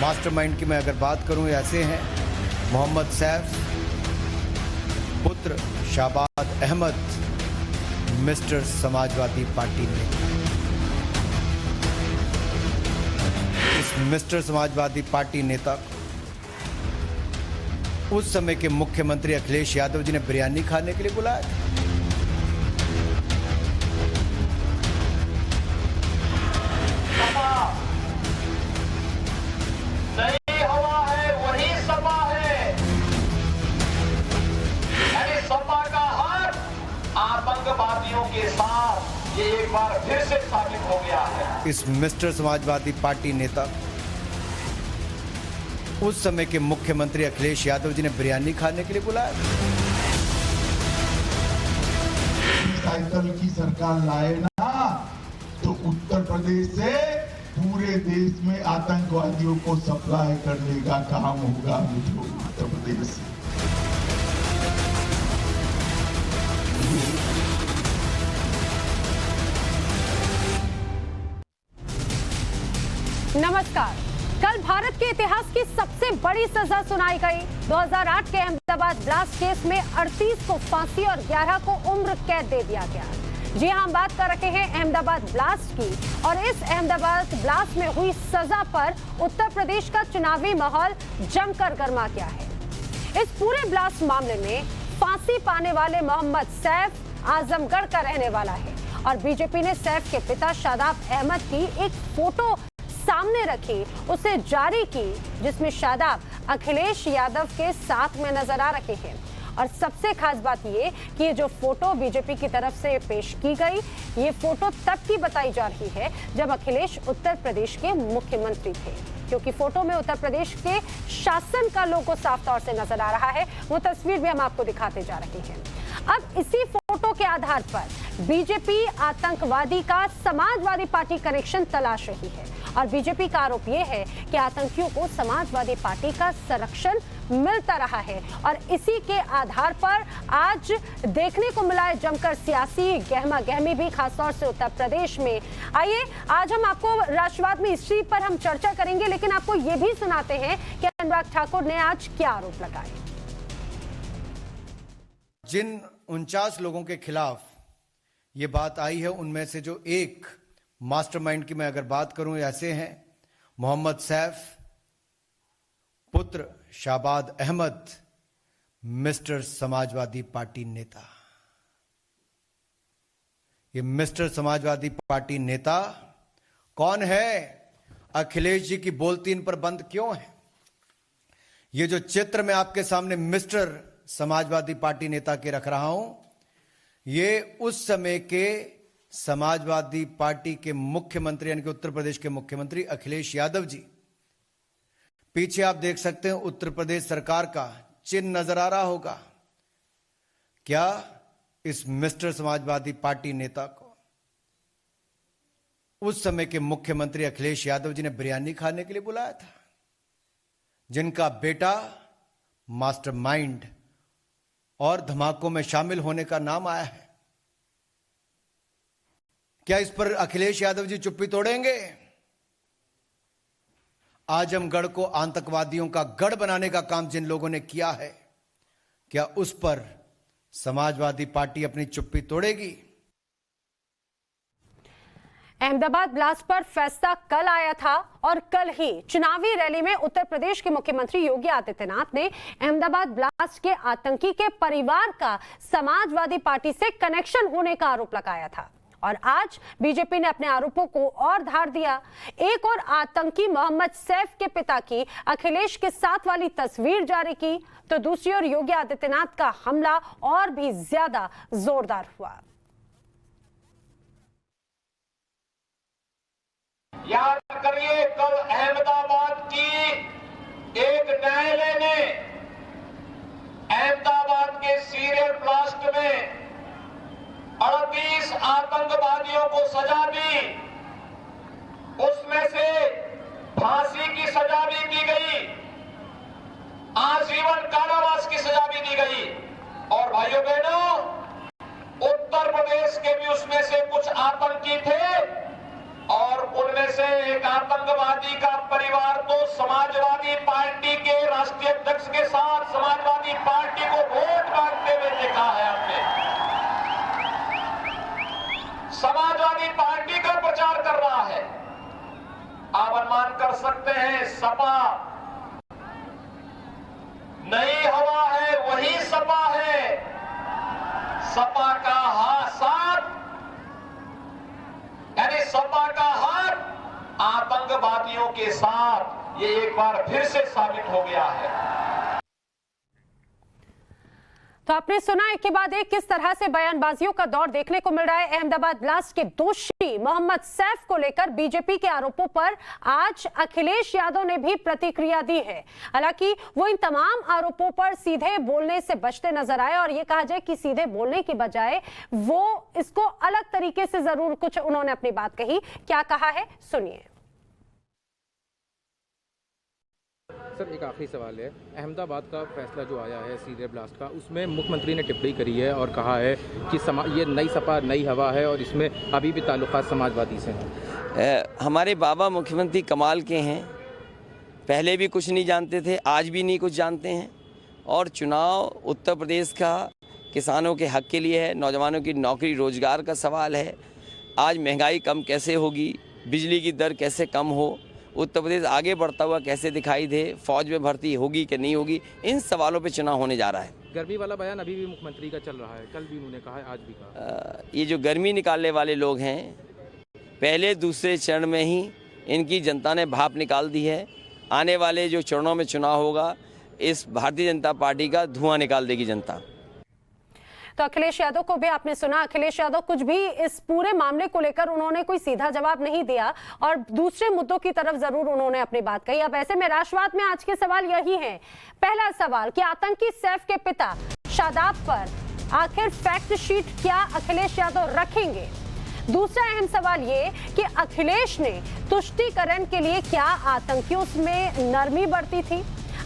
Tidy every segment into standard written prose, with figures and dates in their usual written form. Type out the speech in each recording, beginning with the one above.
Mastermind की मैं अगर बात करूं, ऐसे हैं मोहम्मद सैफ पुत्र शाबाद अहमद, मिस्टर समाजवादी पार्टी नेता। इस मिस्टर समाजवादी पार्टी नेता को उस समय के मुख्यमंत्री अखिलेश यादव जी ने बिरयानी खाने के लिए बुलाया था। नहीं हुआ है वही सपा है, यानी सपा का हाथ आतंकवादियों के साथ ये एक बार फिर से साबित हो गया है। इस मिस्टर समाजवादी पार्टी नेता उस समय के मुख्यमंत्री अखिलेश यादव जी ने बिरयानी खाने के लिए बुलाया था। साइकिल की सरकार लाए ना तो उत्तर प्रदेश से पूरे देश में आतंकवादियों को सप्लाई करने का काम होगा मुझे उत्तर प्रदेश से। नमस्कार। कल भारत के इतिहास की सबसे बड़ी सजा सुनाई गई। 2008 के अहमदाबाद ब्लास्ट केस में 38 को फांसी और 11 को उम्र कैद दे दिया गया। जी हां, हम बात कर रहे हैं अहमदाबाद ब्लास्ट की, और इस अहमदाबाद ब्लास्ट में हुई सजा पर उत्तर प्रदेश का चुनावी माहौल जमकर गर्मा गया है। इस पूरे ब्लास्ट मामले में फांसी पाने वाले मोहम्मद सैफ आजमगढ़ का रहने वाला है, और बीजेपी ने सैफ के पिता शादाब अहमद की एक फोटो सामने रखी, उसे जारी की, जिसमें शादाब अखिलेश यादव के साथ में नजर आ रहे हैं। और सबसे खास बात ये कि ये जो फोटो बीजेपी की तरफ से पेश की गई, ये फोटो तब की बताई जा रही है जब अखिलेश उत्तर प्रदेश के मुख्यमंत्री थे, क्योंकि फोटो में उत्तर प्रदेश के शासन का लोगो साफ तौर से नजर आ रहा है। वो तस्वीर भी हम आपको दिखाते जा रहे हैं। अब इसी फोटो के आधार पर बीजेपी आतंकवादी का समाजवादी पार्टी कनेक्शन तलाश रही है, और बीजेपी का आरोप यह है कि आतंकियों को समाजवादी पार्टी का संरक्षण मिलता रहा है, और इसी के आधार पर आज देखने को मिला है जमकर सियासी गहमा गहमी भी, खासतौर से उत्तर प्रदेश में। आइए आज हम आपको राष्ट्रवाद में इसी पर हम चर्चा करेंगे, लेकिन आपको ये भी सुनाते हैं कि अनुराग ठाकुर ने आज क्या आरोप लगाए। जिन 49 लोगों के खिलाफ ये बात आई है, उनमें से जो एक मास्टरमाइंड की मैं अगर बात करूं, ऐसे हैं मोहम्मद सैफ पुत्र शाबाद अहमद, मिस्टर समाजवादी पार्टी नेता। ये मिस्टर समाजवादी पार्टी नेता कौन है? अखिलेश जी की बोलती इन पर बंद क्यों है? ये जो चित्र मैं आपके सामने मिस्टर समाजवादी पार्टी नेता के रख रहा हूं, ये उस समय के समाजवादी पार्टी के मुख्यमंत्री यानी कि उत्तर प्रदेश के मुख्यमंत्री अखिलेश यादव जी। पीछे आप देख सकते हैं उत्तर प्रदेश सरकार का चिन्ह नजर आ रहा होगा। क्या इस मिस्टर समाजवादी पार्टी नेता को उस समय के मुख्यमंत्री अखिलेश यादव जी ने बिरयानी खाने के लिए बुलाया था, जिनका बेटा मास्टरमाइंड और धमाकों में शामिल होने का नाम आया है? क्या इस पर अखिलेश यादव जी चुप्पी तोड़ेंगे? आजमगढ़ को आतंकवादियों का गढ़ बनाने का काम जिन लोगों ने किया है, क्या उस पर समाजवादी पार्टी अपनी चुप्पी तोड़ेगी? अहमदाबाद ब्लास्ट पर फैसला कल आया था, और कल ही चुनावी रैली में उत्तर प्रदेश के मुख्यमंत्री योगी आदित्यनाथ ने अहमदाबाद ब्लास्ट के आतंकी के परिवार का समाजवादी पार्टी से कनेक्शन होने का आरोप लगाया था। और आज बीजेपी ने अपने आरोपों को और धार दिया। एक और आतंकी मोहम्मद सैफ के पिता की अखिलेश के साथ वाली तस्वीर जारी की, तो दूसरी ओर योगी आदित्यनाथ का हमला और भी ज्यादा जोरदार हुआ। याद करिए, कल अहमदाबाद की एक न्यायालय ने अहमदाबाद के सीरियल ब्लास्ट में 38 आतंकवादियों को सजा दी। उसमें से फांसी की सजा भी दी गई, आजीवन कारावास की सजा भी दी गई। और भाइयों बहनों, उत्तर प्रदेश के भी उसमें से कुछ आतंकी थे, और उनमें से एक आतंकवादी का परिवार तो समाजवादी पार्टी के राष्ट्रीय अध्यक्ष के साथ समाजवादी पार्टी को वोट मांगते हुए देखा है हमने। समाजवादी पार्टी का प्रचार कर रहा है। आप अनुमान कर सकते हैं, सपा नई हवा है, वही सपा है। सपा का साथ यानी सपा का हाथ आतंकवादियों के साथ, ये एक बार फिर से साबित हो गया है। तो आपने सुना एक के बाद एक किस तरह से बयानबाजियों का दौर देखने को मिल रहा है। अहमदाबाद ब्लास्ट के दोषी मोहम्मद सैफ को लेकर बीजेपी के आरोपों पर आज अखिलेश यादव ने भी प्रतिक्रिया दी है। हालांकि वो इन तमाम आरोपों पर सीधे बोलने से बचते नजर आए और ये कहा जाए कि सीधे बोलने की बजाय वो इसको अलग तरीके से जरूर कुछ उन्होंने अपनी बात कही। क्या कहा है सुनिए। सर, एक आखिरी सवाल है। अहमदाबाद का फैसला जो आया है सीरियल ब्लास्ट का, उसमें मुख्यमंत्री ने टिप्पणी करी है और कहा है कि ये नई सपा नई हवा है और इसमें अभी भी ताल्लुकात समाजवादी से हैं। हमारे बाबा मुख्यमंत्री कमाल के हैं, पहले भी कुछ नहीं जानते थे, आज भी नहीं कुछ जानते हैं। और चुनाव उत्तर प्रदेश का किसानों के हक के लिए है, नौजवानों की नौकरी रोजगार का सवाल है। आज महंगाई कम कैसे होगी, बिजली की दर कैसे कम हो, उत्तर प्रदेश आगे बढ़ता हुआ कैसे दिखाई दे, फौज में भर्ती होगी कि नहीं होगी, इन सवालों पे चुनाव होने जा रहा है। गर्मी वाला बयान अभी भी मुख्यमंत्री का चल रहा है, कल भी उन्होंने कहा है, आज भी कहा। ये जो गर्मी निकालने वाले लोग हैं, पहले दूसरे चरण में ही इनकी जनता ने भाप निकाल दी है। आने वाले जो चरणों में चुनाव होगा, इस भारतीय जनता पार्टी का धुआं निकाल देगी जनता। तो अखिलेश यादव को भी आपने सुना। अखिलेश यादव कुछ भी इस पूरे मामले को लेकर उन्होंने कोई सीधा जवाब नहीं दिया और दूसरे मुद्दों की तरफ जरूर उन्होंने अपनी बात कही। अब ऐसे में राष्ट्रवाद में आज के सवाल यही है। पहला सवाल कि आतंकी सैफ के पिता शादाब पर आखिर फैक्ट शीट क्या अखिलेश यादव रखेंगे। दूसरा अहम सवाल ये कि अखिलेश ने तुष्टीकरण के लिए क्या आतंकियों में नरमी बरती थी।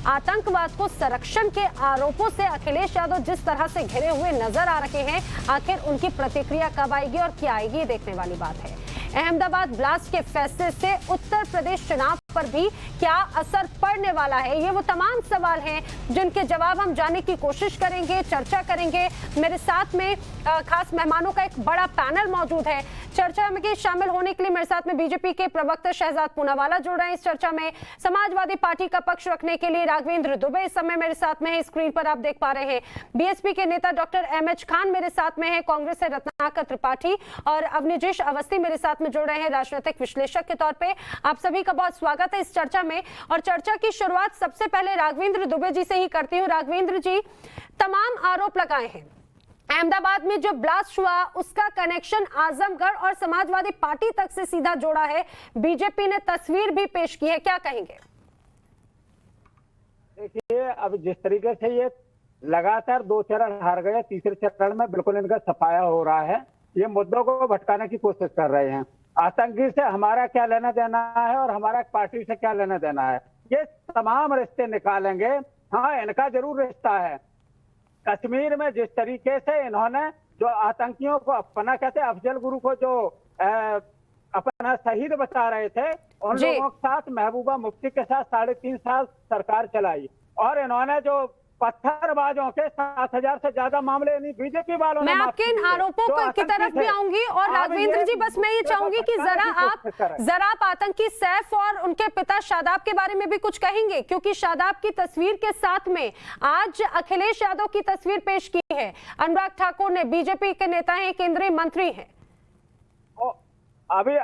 आतंकवाद को संरक्षण के आरोपों से अखिलेश यादव जिस तरह से घिरे हुए नजर आ रहे हैं, आखिर उनकी प्रतिक्रिया कब आएगी और क्या आएगी, ये देखने वाली बात है। अहमदाबाद ब्लास्ट के फैसले से उत्तर प्रदेश चुनाव पर भी क्या असर पड़ने वाला है, ये वो तमाम सवाल हैं जिनके जवाब हम जानने की कोशिश करेंगे, चर्चा करेंगे। मेरे साथ में खास मेहमानों का एक बड़ा पैनल मौजूद है। चर्चा में शामिल होने के लिए मेरे साथ में बीजेपी के प्रवक्ता शहजाद पूनावाला जुड़ रहे हैं इस चर्चा में। समाजवादी पार्टी का पक्ष रखने के लिए राघवेंद्र दुबे इस समय मेरे साथ में है, स्क्रीन पर आप देख पा रहे हैं। बीएसपी के नेता डॉक्टर एमएच खान मेरे साथ में है, कांग्रेस से रत्नाकर त्रिपाठी और अवनीश अवस्थी मेरे साथ में जुड़ रहे हैं राजनीतिक विश्लेषक के तौर पे। आप सभी का बहुत स्वागत है इस चर्चा में। और चर्चा की शुरुआत सबसे पहले राघवेंद्र दुबे जी से ही करती हूँ। राघवेंद्र जी, तमाम आरोप लगाए हैं अहमदाबाद में जो ब्लास्ट हुआ उसका कनेक्शन आजमगढ़ और समाजवादी पार्टी तक से सीधा जोड़ा है। बीजेपी ने तस्वीर भी पेश की है, क्या कहेंगे? देखिए, अब जिस तरीके से ये लगातार 2 चरण हार गए, तीसरे चरण में बिल्कुल इनका सफाया हो रहा है। ये मुद्दों को भटकाने की कोशिश कर रहे हैं। आतंकी से हमारा क्या लेना देना है और हमारा पार्टी से क्या लेना देना है, ये तमाम रिश्ते निकालेंगे। हाँ, इनका जरूर रिश्ता है। कश्मीर में जिस तरीके से इन्होंने जो आतंकियों को अपना कहते अफजल गुरु को जो अपना शहीद बता रहे थे, उन लोगों के साथ महबूबा मुफ्ती के साथ 3.5 साल सरकार चलाई और इन्होंने जो पत्थरबाजों के 7,000 से ज्यादा मामले बीजेपी वालों ने। मैं आपके इन आरोपों की तरफ भी आऊंगी और राघवेंद्र जी बस मैं ये चाहूंगी कि जरा आप आतंकी सैफ और उनके पिता शादाब के बारे में भी कुछ कहेंगे, क्योंकि शादाब की तस्वीर के साथ में आज अखिलेश यादव की तस्वीर पेश की है। अनुराग ठाकुर ने, बीजेपी के नेता हैं, केंद्रीय मंत्री हैं। अभी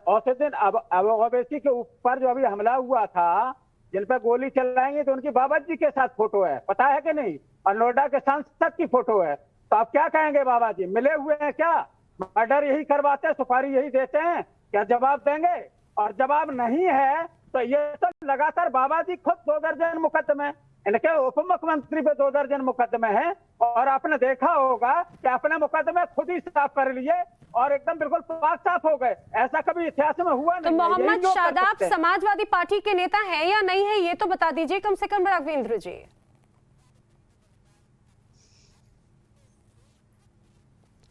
औसत दिन अवैसी के ऊपर जो अभी हमला हुआ था, जिन पर गोली चलाएंगे, तो उनकी बाबा जी के साथ फोटो है, पता है कि नहीं? और नोएडा के सांसद की फोटो है। तो आप क्या कहेंगे, बाबा जी मिले हुए हैं क्या? मर्डर यही करवाते हैं, सुपारी यही देते हैं, क्या जवाब देंगे? और जवाब नहीं है तो ये तो लगातार बाबा जी खुद 2 दर्जन मुकदमे, इनके उप मुख्यमंत्री पे 2 दर्जन मुकदमे हैं। और आपने देखा होगा कि अपने मुकदमे खुद ही साफ कर लिए और एकदम बिल्कुल पाक साफ हो गए। ऐसा कभी इतिहास में हुआ नहीं। तो मोहम्मद शादाब समाजवादी पार्टी के नेता है या नहीं है, ये तो बता दीजिए कम से कम राघवेंद्र जी।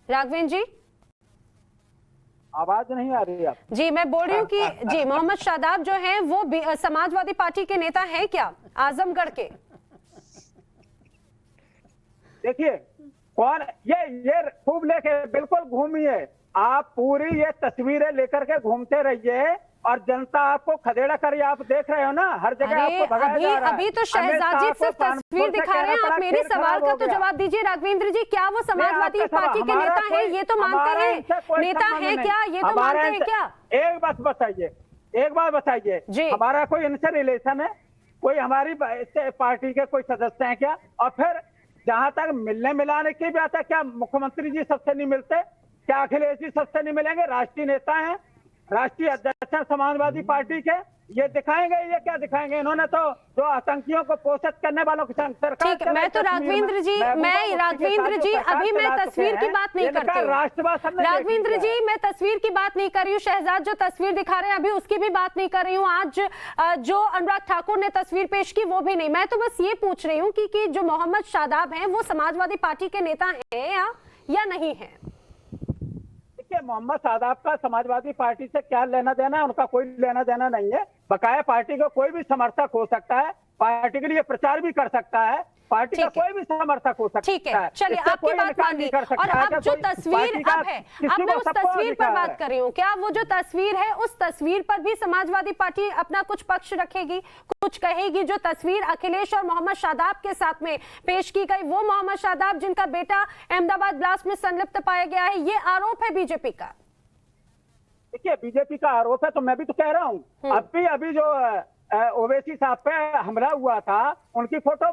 राघवेंद्र जी, आवाज नहीं आ रही आप? जी मैं बोल रही हूँ कि जी मोहम्मद शादाब जो हैं वो समाजवादी पार्टी के नेता हैं क्या, आजमगढ़ के? देखिए कौन ये खूब लेके बिल्कुल घूमिए आप, पूरी ये तस्वीरें लेकर के घूमते रहिए और जनता आपको खदेड़ा कर, आप देख रहे हो ना हर जगह आपको भगाया जा रहा है। अभी तो शहजाद जी सिर्फ तस्वीर दिखा रहे हैं, आप मेरे सवाल का तो जवाब दीजिए राघवेंद्र जी, क्या वो समाजवादी पार्टी के नेता हैं? ये तो मानते हैं नेता है क्या, ये तो मानते हैं क्या? एक बात बताइए, एक बात बताइए, हमारा कोई इनसे रिलेशन है? कोई हमारी पार्टी के कोई सदस्य हैं क्या? और फिर जहां तक मिलने मिलाने की बात है, क्या मुख्यमंत्री जी सबसे नहीं मिलते? क्या अखिलेश जी सबसे नहीं मिलेंगे? राष्ट्रीय नेता हैं, राष्ट्रीय अध्यक्ष हैं समाजवादी पार्टी के, ये दिखाएंगे? ये क्या दिखाएंगे? इन्होंने तो जो आतंकियों को पोषित करने वालों की सरकार। ठीक है, मैं तो राघवेंद्र जी अभी मैं तस्वीर की बात नहीं करती हूँ। राघवेंद्र जी मैं तस्वीर की बात नहीं कर रही हूँ, शहजाद जो तस्वीर दिखा रहे हैं अभी उसकी भी बात नहीं कर रही हूँ, आज जो अनुराग ठाकुर ने तस्वीर पेश की वो भी नहीं। मैं तो बस ये पूछ रही हूँ कि जो मोहम्मद शादाब हैं वो समाजवादी पार्टी के नेता हैं या नहीं है? मोहम्मद शादाब का समाजवादी पार्टी से क्या लेना देना है? उनका कोई लेना देना नहीं है। बकाया पार्टी का कोई भी समर्थक हो सकता है, पार्टी के लिए प्रचार भी कर सकता है, पार्टी का कोई भी समर्थक हो सकता है। ठीक है, चलिए आपकी बात मान ली। और अब जो तस्वीर अब है, अब मैं उस तस्वीर पर बात कर रही हूँ, क्या वो जो तस्वीर है उस तस्वीर पर भी समाजवादी पार्टी अपना कुछ पक्ष रखेगी, कुछ कहेगी? जो तस्वीर अखिलेश और मोहम्मद शादाब के साथ में पेश की गई, वो मोहम्मद शादाब जिनका बेटा अहमदाबाद ब्लास्ट में संलिप्त पाया गया है, ये आरोप है बीजेपी का। देखिए बीजेपी का आरोप है तो मैं भी तो कह रहा हूँ, अभी जो ओवैसी साहब पे हमला हुआ था उनकी फोटो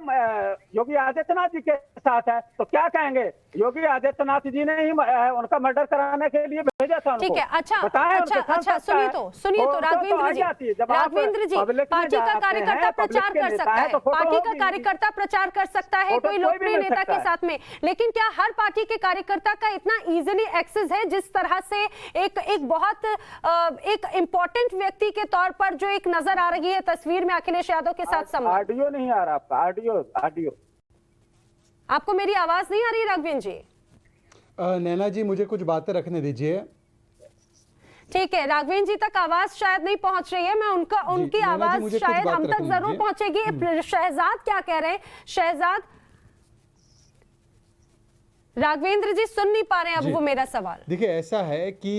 योगी आदित्यनाथ जी के साथ है, तो क्या कहेंगे? योगी आदित्यनाथ जी ने ही उनका मर्डर कराने के लिए भेजा था उनको। ठीक है, अच्छा सुनिए तो राघवेंद्र जी पार्टी का कार्यकर्ता प्रचार कर सकता है, पार्टी का कार्यकर्ता प्रचार कर सकता है कोई लोकप्रिय नेता के साथ में, लेकिन क्या हर पार्टी के कार्यकर्ता का इतना इजीली एक्सेस है? जिस तरह से एक बहुत एक इम्पोर्टेंट व्यक्ति के तौर पर जो एक नजर आ रही है तस्वीर में अखिलेश यादव के साथ संबंध। ऑडियो नहीं आ रहा आपका, ऑडियो आपको मेरी आवाज नहीं आ रही राघवेंद्र जी? नैना जी मुझे कुछ बातें रखने दीजिए। ठीक है, राघवेंद्र जी तक आवाज शायद नहीं पहुंच रही है, मैं उनकी आवाज शायद हम तक जरूर पहुंचेगी। शहजाद क्या कह रहे हैं? शहजाद, राघवेंद्र जी सुन नहीं पा रहे हैं अब वो मेरा सवाल। देखिए ऐसा है कि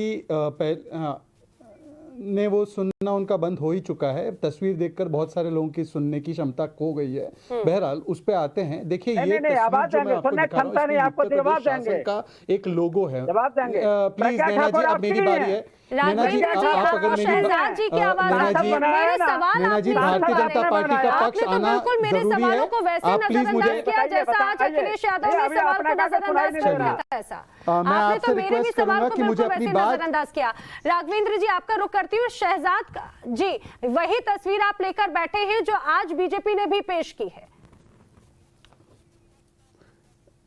ने वो सुनना उनका बंद हो ही चुका है, तस्वीर देखकर बहुत सारे लोगों की सुनने की क्षमता खो गई है। बहरहाल उस पे आते हैं। देखिए ये तस्वीर जो मैं आपको दिखा रहा हूं, इसमें उत्तर प्रदेश शासन का एक लोगो है। प्लीज नैना जी अब मेरी बारी है। नैना जी आप अगर मेरी शहजाद जी की आवाज नैना जी भारतीय जनता पार्टी का पक्ष आना जरूरी है। आप प्लीज मुझे मैं आपसे रिक्वेस्ट करूंगा कि मुझे अपनी बात किया। राघवेंद्र जी आपका रुख करती हूँ। शहजाद जी वही तस्वीर आप लेकर बैठे हैं जो आज बीजेपी ने भी पेश की है।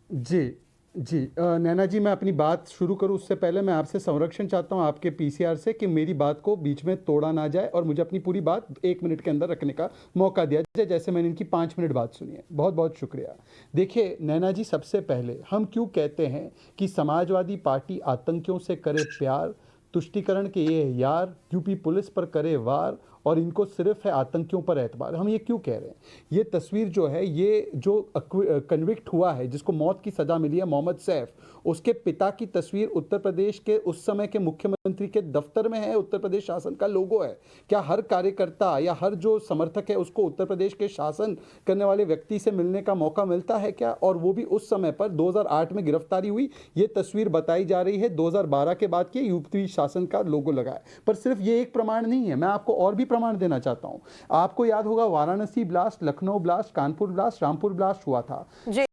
जी नैना जी मैं अपनी बात शुरू करूं उससे पहले मैं आपसे संरक्षण चाहता हूं आपके पीसीआर से कि मेरी बात को बीच में तोड़ा ना जाए और मुझे अपनी पूरी बात 1 मिनट के अंदर रखने का मौका दिया जाए, जैसे मैंने इनकी 5 मिनट बात सुनी है। बहुत बहुत शुक्रिया। देखिए नैना जी, सबसे पहले हम क्यों कहते हैं कि समाजवादी पार्टी आतंकियों से करे प्यार, तुष्टीकरण के ये यार, यूपी पुलिस पर करे वार और इनको सिर्फ है आतंकियों पर एतबार। हम ये क्यों कह रहे हैं? ये तस्वीर जो है, ये जो कन्विक्ट हुआ है, जिसको मौत की सज़ा मिली है, मोहम्मद सैफ, उसके पिता की तस्वीर उत्तर प्रदेश के उस समय के मुख्यमंत्री के दफ्तर में है। उत्तर प्रदेश शासन का लोगो है। क्या हर कार्यकर्ता या हर जो समर्थक है उसको उत्तर प्रदेश के शासन करने वाले व्यक्ति से मिलने का मौका मिलता है क्या? और वो भी उस समय पर 2008 में गिरफ्तारी हुई। ये तस्वीर बताई जा रही है 2012 के बाद की यूपी शासन का लोगो लगा है। पर सिर्फ ये एक प्रमाण नहीं है, मैं आपको और भी प्रमाण देना चाहता हूं। आपको याद होगा Varanasi blast, Lucknow blast, Kanpur blast, Rampur blast हुआ था।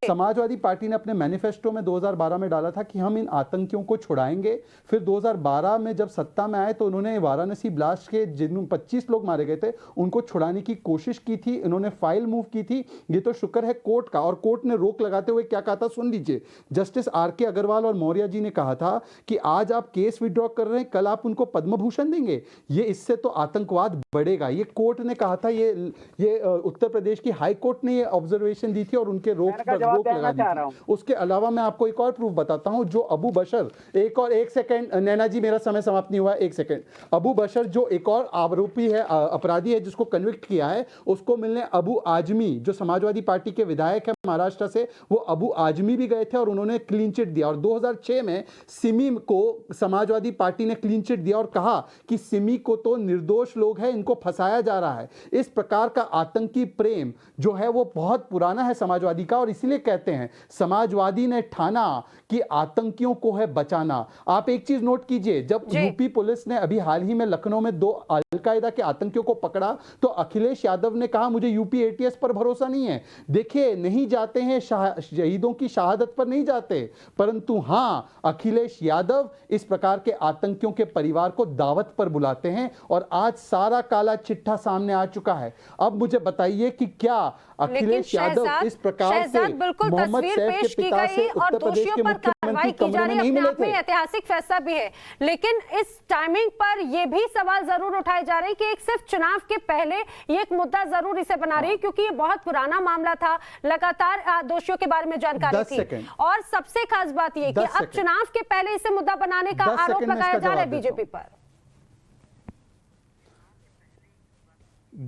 समाजवादी पार्टी ने अपने मैनिफेस्टो में 2012 में डाला था कि हम इन आतंकियों को छुड़ाएंगे। फिर 2012 में जब सत्ता में आए तो उन्होंने वाराणसी ब्लास्ट के जिन 25 लोग मारे गए थे उनको छुड़ाने की कोशिश की थी। इन्होंने फाइल मूव की थी। ये तो शुक्र है कोर्ट का, और कोर्ट ने रोक लगाते हुए क्या कहा था सुन लीजिए। Justice R K. अग्रवाल और मौर्य जी ने कहा था कि आज आप केस विड्रॉ कर रहे हैं, कल आप उनको पद्म भूषण देंगे। ये इससे तो आतंकवाद बढ़ेगा। ये कोर्ट ने कहा था, ये उत्तर प्रदेश की हाई कोर्ट ने ये ऑब्जर्वेशन दी थी और उनके रोक लगा दी थी। उसके अलावा मैं आपको एक और प्रूफ बताता हूं, जो अबू बशर, एक सेकंड नैना जी, मेरा समय समाप्त नहीं हुआ, एक सेकंड। अबू बशर जो एक और आरोपी है, अपराधी है, जिसको कन्विक्ट किया है, उसको मिलने अबू आजमी, जो समाजवादी पार्टी के विधायक है महाराष्ट्र से, वो अबू आजमी भी गए थे और उन्होंने क्लीन चिट दिया। और 2006 में सिमी को समाजवादी पार्टी ने क्लीन चिट दिया और कहा कि सिमी को तो निर्दोष लोग हैं, इनको फंसाया जा रहा है। इस प्रकार का आतंकी प्रेम जो है वो बहुत पुराना है समाजवादी का, और इसीलिए कहते हैं समाजवादी ने ठाना कि आतंकियों को है बचाना। आप एक चीज नोट कीजिए, जब यूपी पुलिस ने अभी हाल ही में लखनऊ में 2 अलकायदा के आतंकियों को पकड़ा तो अखिलेश यादव ने कहा मुझे यूपी एटीएस पर भरोसा नहीं है। देखिए, नहीं जाते हैं शहीदों की शहादत पर नहीं जाते, परंतु हां, अखिलेश यादव इस प्रकार के आतंकियों के परिवार को दावत पर बुलाते हैं और आज सारा काला चिट्ठा सामने आ चुका है। अब मुझे बताइए कि क्या अखिलेश यादव इस प्रकार से मोहम्मद सैफ के पिता से उत्तर प्रदेश के मुख्यमंत्री कमरे में नहीं मिले थे? ऐतिहासिक फैसला भी है, लेकिन इस टाइमिंग पर यह भी सवाल जरूर उठाए जा रहे हैं कि एक सिर्फ चुनाव के पहले ये एक मुद्दा जरूर इसे बना रही है, क्योंकि ये बहुत पुराना मामला था, लगातार दोषियों के बारे में जानकारी थी। और सबसे खास बात यह कि अब चुनाव के पहले इसे मुद्दा बनाने का आरोप लगाया जा रहा है बीजेपी पर।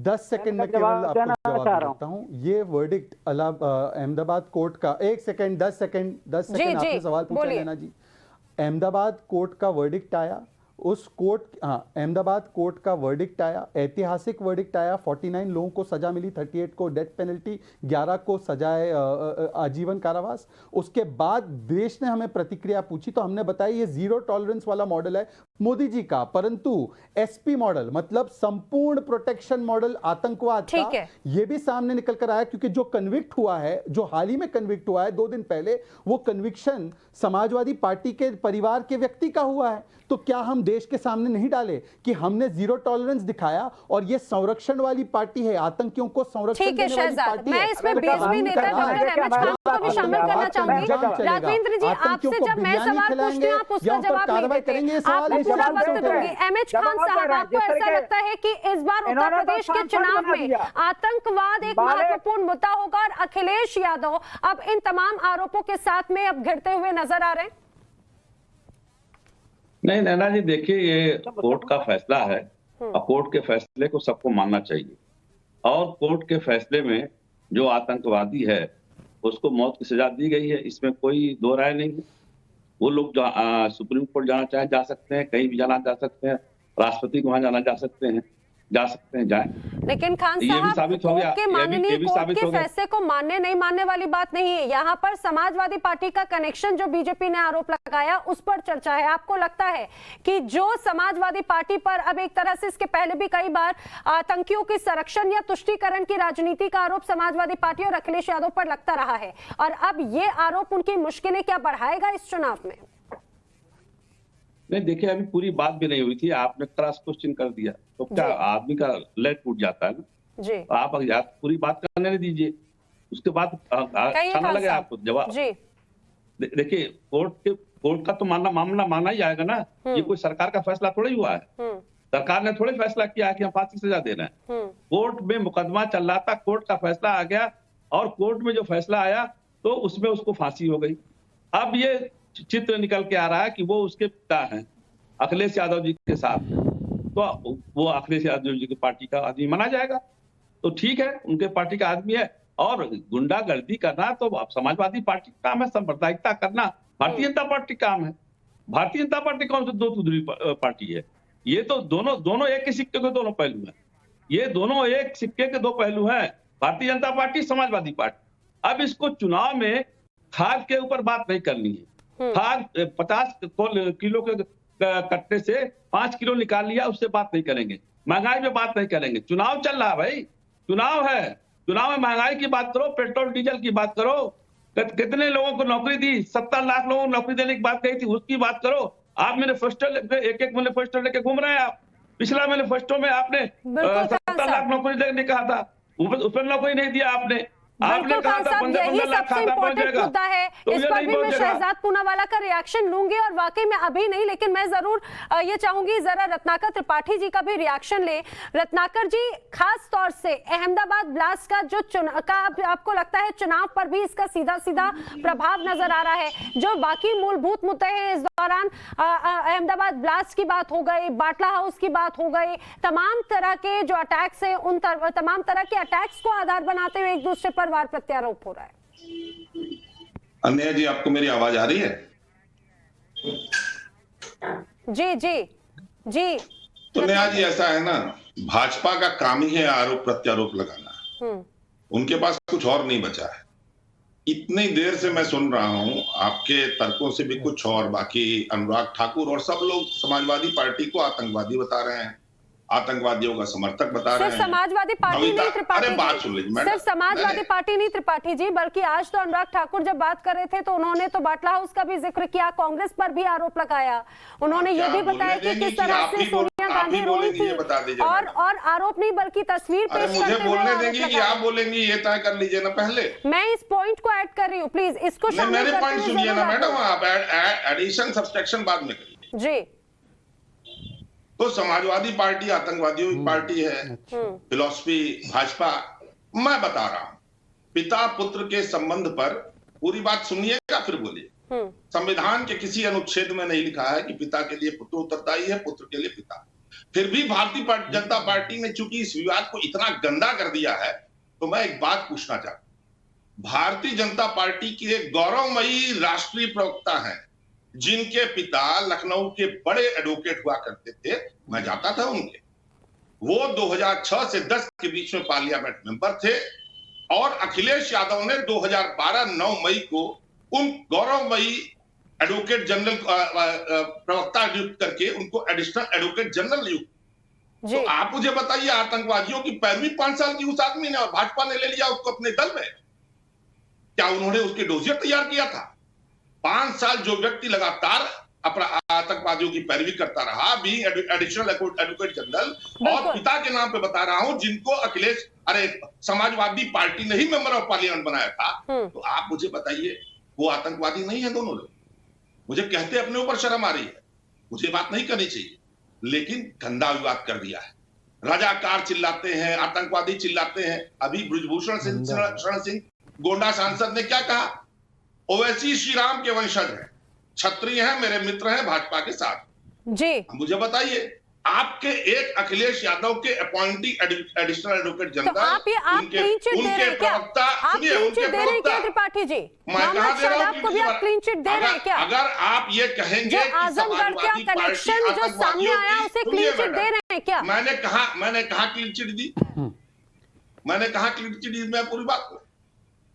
10 सेकंड में केवल आपको जवाब देता हूं। ये वर्डिक्ट अहमदाबाद कोर्ट का, 1 सेकंड 10 सेकंड आपने सवाल पूछा नैना जी। अहमदाबाद कोर्ट का वर्डिक्ट आया, उस कोर्ट, अहमदाबाद कोर्ट का वर्डिक्ट आया, ऐतिहासिक वर्डिक्ट आया। 49 लोगों को सजा मिली, 38 को डेथ पेनल्टी, 11 को सजाए आजीवन कारावास। उसके बाद देश ने हमें प्रतिक्रिया पूछी तो हमने बताया ये जीरो टॉलरेंस वाला मॉडल है मोदी जी का, परंतु एसपी मॉडल मतलब संपूर्ण प्रोटेक्शन मॉडल आतंकवाद का, यह भी सामने निकल कर आया। क्योंकि जो कन्विक्ट हुआ है, जो हाल ही में कन्विक्ट हुआ है 2 दिन पहले, वो कन्विक्शन समाजवादी पार्टी के परिवार के व्यक्ति का हुआ है। तो क्या हम देश के सामने नहीं डाले कि हमने जीरो टॉलरेंस दिखाया और ये संरक्षण वाली पार्टी है, आतंकियों को संरक्षण देने वाली पार्टी है। मैं इसमें बीएसपी नेता डॉक्टर अहमद खान को भी शामिल करना चाहूंगी। राघवेंद्र जी, आपसे जब मैं सवाल पूछती हूं आप उसका जवाब नहीं देते, आपको पूरा वक्त दूंगी। अहमद खान साहब, आपको ऐसा लगता है कि इस बार उत्तर प्रदेश के चुनाव में आतंकवाद एक महत्वपूर्ण मुद्दा होगा और अखिलेश यादव अब इन तमाम आरोपों के साथ में अब घिरते हुए नजर आ रहे हैं? नहीं नैना जी, देखिए ये कोर्ट का फैसला है और कोर्ट के फैसले को सबको मानना चाहिए। और कोर्ट के फैसले में जो आतंकवादी है उसको मौत की सजा दी गई है, इसमें कोई दो राय नहीं है। वो लोग सुप्रीम कोर्ट जाना चाहे जा सकते हैं, कहीं भी जाना जा सकते हैं, राष्ट्रपति को वहां जाना जा सकते हैं, जाए। लेकिन खान साहब, कोर्ट के फैसले को मानने नहीं मानने वाली बात नहीं है। यहाँ पर समाजवादी पार्टी का कनेक्शन जो बीजेपी ने आरोप लगाया उस पर चर्चा है। आपको लगता है कि जो समाजवादी पार्टी पर अब एक तरह से इसके पहले भी कई बार आतंकियों के संरक्षण या तुष्टीकरण की राजनीति का आरोप समाजवादी पार्टी और अखिलेश यादव पर लगता रहा है, और अब ये आरोप उनकी मुश्किलें क्या बढ़ाएगा इस चुनाव में? नहीं देखिए, अभी पूरी बात भी नहीं हुई थी, आपने क्रॉस क्वेश्चन कर दिया तो क्या आदमी का लेग टूट जाता है ना जी। आप पूरी बात करने नहीं दीजिए, उसके बाद अच्छा ना लगे आपको जवाब। देखिए, कोर्ट का तो मामला माना ही जाएगा ना। ये कोई सरकार का फैसला थोड़ी हुआ है, सरकार ने थोड़ी फैसला किया है कि हम फांसी की सजा दे रहे हैं। कोर्ट में मुकदमा चल रहा था, कोर्ट का फैसला आ गया और कोर्ट में जो फैसला आया तो उसमें उसको फांसी हो गई। अब ये चित्र निकल के आ रहा है कि वो उसके पिता हैं अखिलेश यादव जी के साथ, तो वो अखिलेश यादव जी की पार्टी का आदमी माना जाएगा। तो ठीक है, उनके पार्टी का आदमी है। और गुंडागर्दी करना तो समाजवादी पार्टी का काम है, सांप्रदायिकता करना भारतीय जनता पार्टी का काम है। भारतीय जनता पार्टी कौन सी दो सुधरी पार्टी है? ये तो दोनों एक ही सिक्के के दोनों पहलू हैं। ये दोनों एक सिक्के के दो पहलू हैं, भारतीय जनता पार्टी, समाजवादी पार्टी। अब इसको चुनाव में खाद के ऊपर बात नहीं करनी है। खाद 50 किलो के कट्टे से 5 किलो निकाल लिया, उससे बात नहीं करेंगे। महंगाई में बात नहीं करेंगे। चुनाव चल रहा है भाई, चुनाव है, चुनाव में महंगाई की बात करो, पेट्रोल डीजल की बात करो। कितने लोगों को नौकरी दी, 70 लाख लोगों को नौकरी देने की बात कही थी, उसकी बात करो। आप मैनिफेस्टो एक मैनिफेस्टो लेके घूम रहे हैं। आप पिछला मैनिफेस्टो में आपने 70 लाख नौकरी देने कहा था, उस पर नौकरी नहीं दिया आपने। आपने कहा था 15 लाख खाता पहुंच जाएगा, मुद्दा है। तो इस ये पर नहीं भी मैं पहुंचेगा। शहजाद पूनावाला का रिएक्शन लूंगी और वाकई में अभी नहीं, लेकिन मैं जरूर ये चाहूंगी जरा रत्नाकर त्रिपाठी जी का भी रिएक्शन ले। रत्नाकर जी, खास तौर से अहमदाबाद ब्लास्ट का जो आपको लगता है चुनाव पर भी इसका सीधा सीधा प्रभाव नजर आ रहा है? जो बाकी मूलभूत मुद्दे हैं इस दौरान, अहमदाबाद ब्लास्ट की बात हो गई, बाटला हाउस की बात हो गई, तमाम तरह के जो अटैक्स हैं उन तमाम तरह के अटैक्स को आधार बनाते हुए एक दूसरे पर वार प्रत्यारोप हो रहा है। अन्य जी, आपको मेरी आवाज आ रही है? जी जी जी। तो नेहा जी, ऐसा है ना, भाजपा का काम ही है आरोप प्रत्यारोप लगाना। उनके पास कुछ और नहीं बचा है। इतनी देर से मैं सुन रहा हूं आपके तर्कों से भी कुछ और, बाकी अनुराग ठाकुर और सब लोग समाजवादी पार्टी को आतंकवादी बता रहे हैं, आतंकवादियों का समर्थक बता रहे हैं। समाजवादी पार्टी नहीं त्रिपाठी जी, बात सुन लीजिए, सिर्फ समाजवादी पार्टी नहीं त्रिपाठी जी, बल्कि आज तो अनुराग ठाकुर जब बात कर रहे थे तो उन्होंने तो बाटला हाउस का भी जिक्र किया, कांग्रेस पर भी आरोप लगाया। उन्होंने ये भी बताया कि किस तरह से सोनिया गांधी रोई थी, और आरोप नहीं बल्कि तस्वीर पेश करते हुए मुझे बोलने देंगे कि आप बोलेंगी, ये तय कर लीजिए ना पहले। मैं इस पॉइंट को ऐड कर रही हूँ, प्लीज इसको शामिल मेरे करते पॉइंट हुए सुनिए ना जरूर मैडम, आप एडिशन सब्सट्रैक्शन बाद में करिए जी। तो समाजवादी पार्टी आतंकवादियों की पार्टी है, फिलॉसफी भाजपा। मैं बता रहा हूं, पिता पुत्र के संबंध पर पूरी बात सुनिएगा फिर बोलिए। संविधान के किसी अनुच्छेद में नहीं लिखा है कि पिता के लिए पुत्र उत्तरदायी है, पुत्र के लिए पिता। फिर भी भारतीय जनता पार्टी ने चूंकि इस विवाद को इतना गंदा कर दिया है, तो मैं एक बात पूछना चाहता हूं। भारतीय जनता पार्टी की एक गौरवमयी राष्ट्रीय प्रवक्ता है, जिनके पिता लखनऊ के बड़े एडवोकेट हुआ करते थे, मैं जाता था उनके। वो 2006 से 10 के बीच में पार्लियामेंट मेंबर थे, और अखिलेश यादव ने 2012 9 मई को उन गौरवमयी एडवोकेट जनरल प्रवक्ता नियुक्त करके उनको एडिशनल एडवोकेट जनरल नियुक्त। तो आप मुझे बताइए, आतंकवादियों की पैरवी 5 साल की उस आदमी ने, और भाजपा ने ले लिया उसको अपने दल में। क्या उन्होंने उसके डोसियर तैयार किया था? 5 साल जो व्यक्ति लगातार अपना आतंकवादियों की पैरवी करता रहा, भी एडिशनल एडवोकेट जनरल, और पिता के नाम पे बता रहा हूं, जिनको अखिलेश समाजवादी पार्टी ने ही मेंबर ऑफ पार्लियामेंट बनाया था। तो आप मुझे बताइए, वो आतंकवादी नहीं है दोनों लोग? मुझे कहते अपने ऊपर शर्म आ रही है, मुझे बात नहीं करनी चाहिए, लेकिन गंदा विवाद कर दिया है। रजाकार चिल्लाते हैं, आतंकवादी चिल्लाते हैं। अभी ब्रिजभूषण शरण सिंह गोंडा सांसद ने क्या कहा? ओवैसी श्री राम के वंशज हैं, क्षत्रिय हैं, मेरे मित्र हैं भाजपा के साथ। जी मुझे बताइए, आपके एक अखिलेश यादव के अपॉइंटिंग एडिशनल एडवोकेट जनरल, तो आप क्लीन चिट दे रहे हैं क्या? आप क्लीन चिट दे रहे हैं क्या त्रिपाठी जी? मोहम्मद शादाब को भी आप क्लीन चिट दे रहे हैं क्या? अगर आप ये कहेंगे जो आजमगढ़ का कनेक्शन जो सामने आया उसे क्लीन चिट दे रहे हैं क्या? मैंने कहा क्लीन चिट दी? मैंने कहा क्लीन चिट दी? मैं पूरी बात को,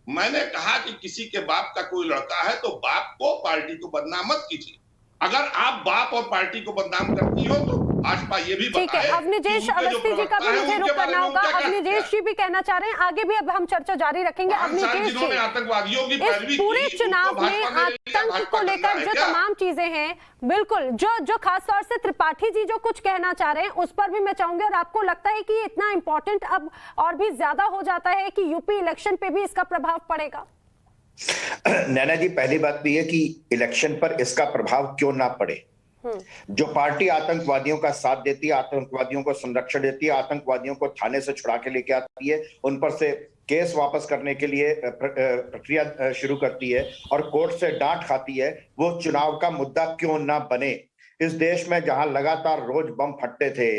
मैंने कहा कि किसी के बाप का कोई लड़का है तो बाप को, पार्टी को बदनाम मत कीजिए। अगर आप बाप और पार्टी को बदनाम करती हो तो भाजपा ये भी ठीक है। अवनिजेश अवस्थी जी का भी मुझे रुक करना होगा। अवनिजेश जी भी कहना चाह रहे हैं, आगे भी अब हम चर्चा जारी रखेंगे। अवनिजेश जी, आतंकवादियों की इस पूरे चुनाव में आतंक को लेकर जो तमाम चीजें हैं, बिल्कुल जो खास तौर से त्रिपाठी जी जो कुछ कहना चाह रहे हैं उस पर भी मैं चाहूंगी, और आपको लगता है कि इतना इंपॉर्टेंट अब और भी ज्यादा हो जाता है कि यूपी इलेक्शन पे भी इसका प्रभाव पड़ेगा? नैना जी, पहली बात तो यह कि इलेक्शन पर इसका प्रभाव क्यों ना पड़े। जो पार्टी आतंकवादियों का साथ देती है, आतंकवादियों को संरक्षण देती है, आतंकवादियों को थाने से छुड़ा के लेके आती है, उन पर से केस वापस करने के लिए प्रक्रिया शुरू करती है और कोर्ट से डांट खाती है, वो चुनाव का मुद्दा क्यों ना बने। इस देश में जहां लगातार रोज बम फटते थे,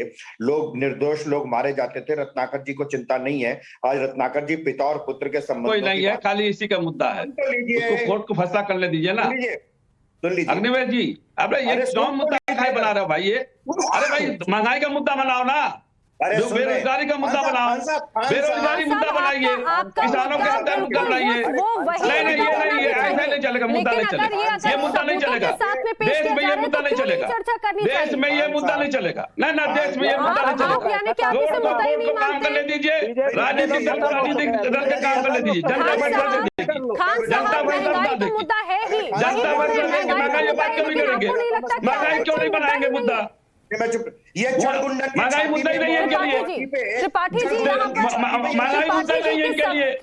लोग, निर्दोष लोग मारे जाते थे, रत्नाकर जी को चिंता नहीं है। आज रत्नाकर जी पिता और पुत्र के संबंध कोई नहीं है, खाली इसी का मुद्दा है, उसको कोर्ट को फैसला कर ले दीजिए ना। सुन लीजिए अग्निवेश जी, अब ये चुनाव मुद्दा क्या बना रहे हो भाई? ये अरे भाई, महंगाई का मुद्दा बनाओ ना, जो बेरोजगारी का मुद्दा बनाओ, बेरोजगारी मुद्दा बनाइए, किसानों के मुद्दा बनाइए। नहीं, ये ऐसा नहीं चलेगा, मुद्दा नहीं चलेगा, ये मुद्दा नहीं चलेगा, देश में ये मुद्दा नहीं चलेगा, देश में ये मुद्दा नहीं चलेगा, ना देश में ये मुद्दा नहीं चलेगा। लोगों को काम करने दीजिए, राजनीतिक दल के काम करने दीजिए, जनता महंगाई बात क्यों नहीं करेंगे? महंगाई क्यों नहीं बनाएंगे मुद्दा? मैं चुप। ये चढ़गुंडन की महंगाई मुद्दा ही नहीं है इनके लिए, त्रिपाठी जी महंगाई मुद्दा ही नहीं है इनके लिए,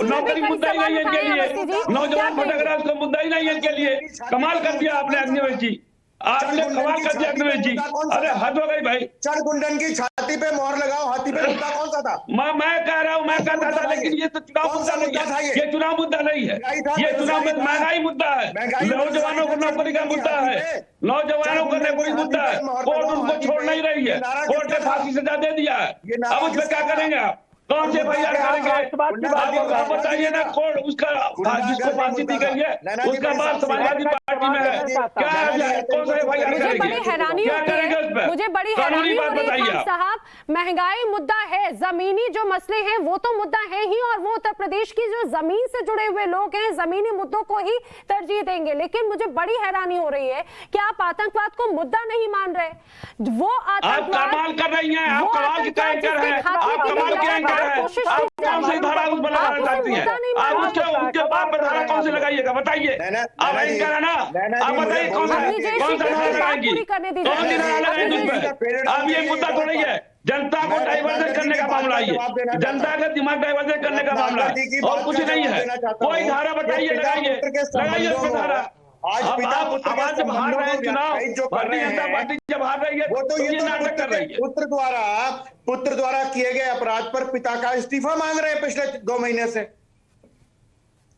नौकरी मुद्दा ही नहीं है इनके लिए, नौजवान भटक रहा है उसका मुद्दा ही नहीं है इनके लिए। कमाल कर दिया आपने अग्निवेश जी, आपने कमाल कर दिया अग्निवेश जी। अरे हद हो गई भाई। चढ़गुंडन की छाती पे मोहर लगाओ, हाथी पे मुद्दा कौन सा था? मैं कह रहा हूँ, मैं कहता था, लेकिन ये तो चुनाव मुद्दा नहीं है, ये चुनाव मुद्दा नहीं है, ये चुनाव में महंगाई मुद्दा है, नौजवानों को नौकरी का मुद्दा है, नौजवानों को नौकरी मुद्दा है। कोर्ट उनको छोड़ नहीं रही है, कोर्ट ने फांसी सजा दे दिया है। अब उस पर क्या करेंगे आप? कौन से एफआईआर करेंगे? आप बताइए ना, कोर्ट उसका जिसको फांसी दी गई है उसका बात समाजवादी पार्टी में है, क्या है? कौन सा एफआईआर मुझे करेंगे? बड़ी हैरानी क्या होती करेंगे उस है, पर? मुझे बड़ी हैरानी हो रही है खान साहब, महंगाई मुद्दा है, जमीनी जो मसले हैं वो तो मुद्दा है ही, और वो उत्तर प्रदेश की जो जमीन से जुड़े हुए लोग हैं जमीनी मुद्दों को ही तरजीह देंगे। लेकिन मुझे बड़ी हैरानी हो रही है कि आप आतंकवाद को मुद्दा नहीं मान रहे। वो आप कमाल कर रही हैं, आप कमाल की एंकर हैं, आप कमाल के एंकर हैं। आप कौन सी धारा उस पर लगाना चाहती हैं? आप उसके बाद पर धारा कौन सी लगाइएगा बताइए? आप एंकर है ना, आप बताइए कौन सा धारा लगाएंगी, कौन सी धारा लगाएंगी उस पर? अब ये मुद्दा थोड़ी है, जनता को डाइवर्जन करने का मामला है, जनता का दिमाग डाइवर्जन करने का मामला है, और कुछ नहीं है। कोई धारा बताइए, लगाइए उस पर धारा। आज आवाज जब हार रहे हैं चुनाव, भारतीय जनता पार्टी जब हार रही है वो तो ये नाटक कर रही है। पुत्र द्वारा किए गए अपराध पर पिता का इस्तीफा मांग रहे हैं पिछले 2 महीने से।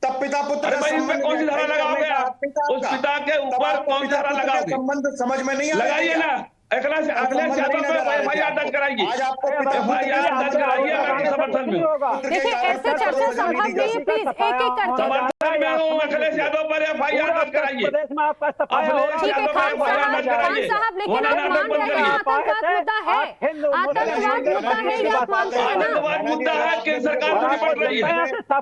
तब पिता पुत्र का संबंध कौन सी धारा लगाओगे आप? उस पिता के ऊपर कौन सी धारा लगाओगे? संबंध समझ में नहीं आ रहा, लगाइए ना। अखिलेश यादव पर एफआईआर दर्ज कराइए, आज आपको एफआईआर दर्ज कराइए आपके समर्थन में। देखिए ऐसे चर्चा संभव नहीं है, प्लीज एक एक करके। समर्थन में हूँ, अखिलेश यादव पर एफआईआर दर्ज कराइए। ठीक है खान साहब, लेकिन आप मान रहे हैं आतंकवाद मुद्दा है, आतंकवाद मुद्दा है, ये आप मानते हैं ना? आतंकवाद मुद्दा है, केंद्र सरकार से निपट रही है,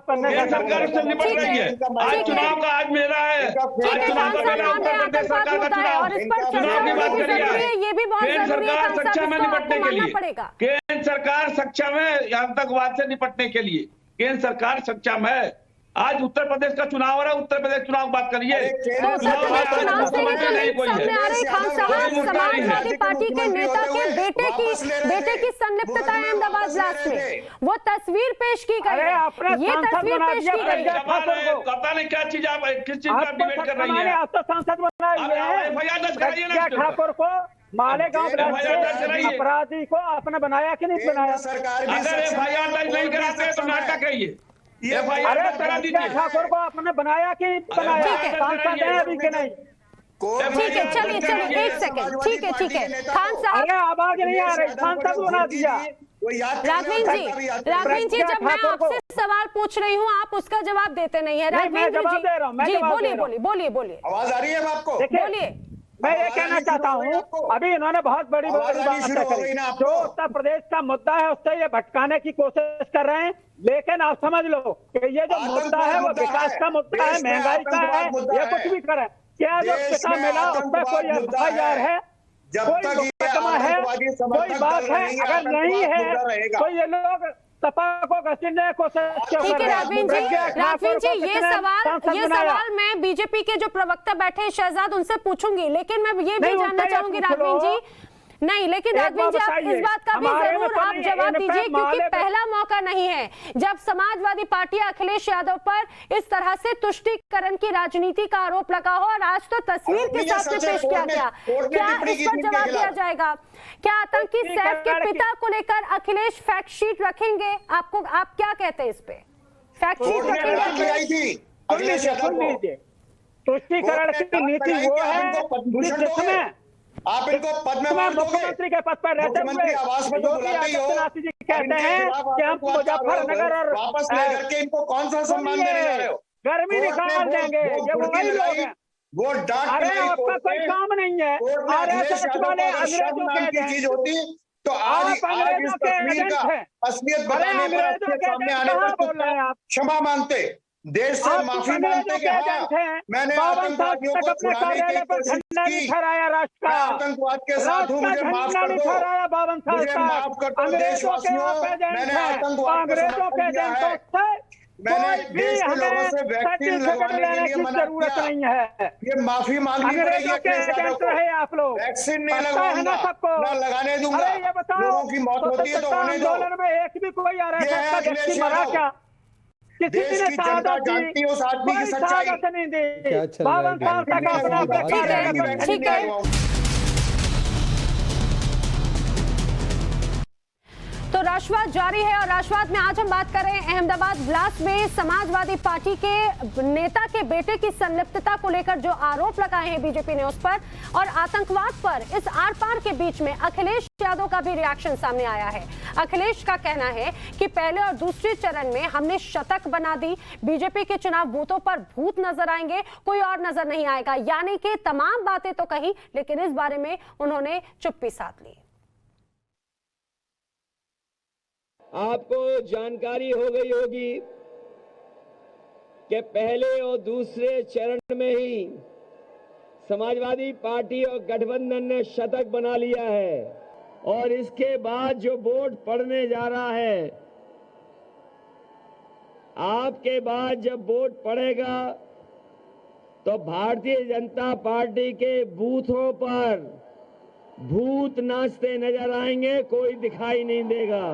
केंद्र सरकार से निपट रही है। आज चुनाव का आज मेला है, आज चुनाव का मेला उत्तर प्रदेश सरकार का चुनाव, और इस पर चुनाव की बात करिए। ये भी बहुत जरूरी है, सरकार सक्षम है निपटने के लिए, पड़ेगा। केंद्र सरकार सक्षम है आतंकवाद से निपटने के लिए, केंद्र सरकार सक्षम है। आज उत्तर प्रदेश का चुनाव हो रहा है, उत्तर प्रदेश चुनाव बात करिए। समाजवादी पार्टी के नेता के बेटे की संलिप्तता है अहमदाबाद ब्लास्ट में, वो तस्वीर पेश की गई, ये तस्वीर पेश की गई। पता नहीं क्या चीज आप किस चीज का डिबेट कर रही है? आप तो सांसद एफआईआर दर्ज कराइए ना ठाकुर को मालेगांव अपराधी को आपने बनाया कि नहीं बनाया? अगर एफआईआर दर्ज नहीं कराते तो नाटक है ये। एफआईआर दर्ज करा दीजिए। ठाकुर को आपने बनाया कि नहीं बनाया? सांसद है अभी के नहीं? ठीक है, चलिए एक सेकंड, ठीक है खान साहब, आवाज नहीं आ रही, सांसद बना दिया। राघवेंद्र जी जब मैं आपसे सवाल पूछ रही हूँ आप उसका जवाब देते नहीं है। राघवेंद्र जी बोलिए। आवाज आ रही है आपको? बोलिए। मैं ये कहना चाहता हूँ, अभी इन्होंने बहुत बड़ी बात करी, जो उत्तर प्रदेश का मुद्दा है उससे ये भटकाने की कोशिश कर रहे हैं। लेकिन आप समझ लो कि ये जो मुद्दा है वो विकास का मुद्दा है, महंगाई का है, ये कुछ भी करे। क्या जो पिता मिला उसमें कोई एफआईआर है, कोई मुकदमा है, कोई बात है? अगर नहीं है तो ये लोग सपा को घसीटने की कोशिश। ठीक है राघवेंद्र जी, ये सवाल मैं बीजेपी के जो प्रवक्ता बैठे हैं शहजाद उनसे पूछूंगी, लेकिन मैं ये भी जानना चाहूंगी राघवेंद्र जी, नहीं लेकिन राघवेंद्र जी आप इस बात का भी जरूर आप जवाब दीजिए, क्योंकि पहला मौका नहीं है जब समाजवादी पार्टी अखिलेश यादव पर इस तरह से तुष्टीकरण की राजनीति का आरोप लगा हो, और आज तो तस्वीर के साथ में पेश किया गया। क्या इस पर जवाब दिया जाएगा? क्या आतंकी सैफ के पिता को लेकर अखिलेश फैक्ट शीट रखेंगे? आपको आप क्या कहते हैं इस पे? फैक्ट शीट रखेंगे? तुष्टीकरण की नीति वो है जिसमें आप इनको पद में मार दोगे। मुख्यमंत्री के पद पर रहते हुए आवास में योगी आदित्यनाथ जी कहते हैं कि हम मुजफ्फरनगर और वापस लेकर के इनको कौन सा सम्मान देने जा रहे हो? गर्मी निकाल देंगे, ये वही लोग हैं। वो डांट अरे आपका कोई काम नहीं है, अंग्रेजों की चीज होती तो आज इस तस्वीर का असलियत बताने पर आपके सामने आने पर क्षमा मांगते, देश से माफी मांगते कि हाँ मैंने आतंकवादियों को छुड़ाने की कोशिश की, मैं आतंकवाद के साथ हूँ, मुझे माफ कर दो, मुझे माफ कर दो देशवासियों, मैंने आतंकवाद को समर्थन दिया है। मैंने देश के लोगों से वैक्सीन लगवाने के लिए मना जरूरत नहीं है। ये माफी मांगनी पड़ेगी अखिलेश यादव को। आप लोग वैक्सीन नहीं लगवाऊंगा, ना लगाने दूंगा। लोगों की मौत होती है तो होने दो। एक भी कोई आ ये है अखिलेश यादव। देश की जनता जानती है उस आदमी की सच्चाई। क्या चल रहा है? ठीक है, तो राष्ट्रवाद जारी है और राष्ट्रवाद में आज हम बात कर रहे हैं अहमदाबाद ब्लास्ट में समाजवादी पार्टी के नेता के बेटे की संलिप्तता को लेकर जो आरोप लगाए हैं बीजेपी ने उस पर, और आतंकवाद पर इस आर पार के बीच में अखिलेश यादव का भी रिएक्शन सामने आया है। अखिलेश का कहना है कि पहले और दूसरे चरण में हमने शतक बना दी, बीजेपी के चुनाव बूथों पर भूत नजर आएंगे, कोई और नजर नहीं आएगा। यानी कि तमाम बातें तो कही, लेकिन इस बारे में उन्होंने चुप्पी साध ली। आपको जानकारी हो गई होगी कि पहले और दूसरे चरण में ही समाजवादी पार्टी और गठबंधन ने शतक बना लिया है, और इसके बाद जो वोट पड़ने जा रहा है, आपके बाद जब वोट पड़ेगा तो भारतीय जनता पार्टी के बूथों पर भूत नाचते नजर आएंगे, कोई दिखाई नहीं देगा।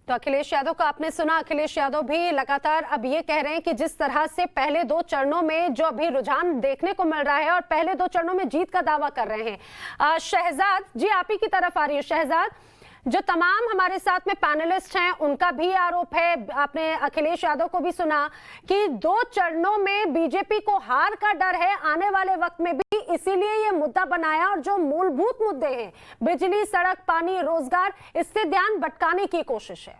तो अखिलेश यादव को आपने सुना। अखिलेश यादव भी लगातार अब ये कह रहे हैं कि जिस तरह से पहले दो चरणों में जो अभी रुझान देखने को मिल रहा है और पहले दो चरणों में जीत का दावा कर रहे हैं। शहजाद जी, आप ही की तरफ आ रही है। शहजाद, जो तमाम हमारे साथ में पैनलिस्ट हैं उनका भी आरोप है, आपने अखिलेश यादव को भी सुना, कि दो चरणों में बीजेपी को हार का डर है आने वाले वक्त में भी, इसीलिए ये मुद्दा बनाया, और जो मूलभूत मुद्दे हैं बिजली, सड़क, पानी, रोजगार, इससे ध्यान भटकाने की कोशिश है।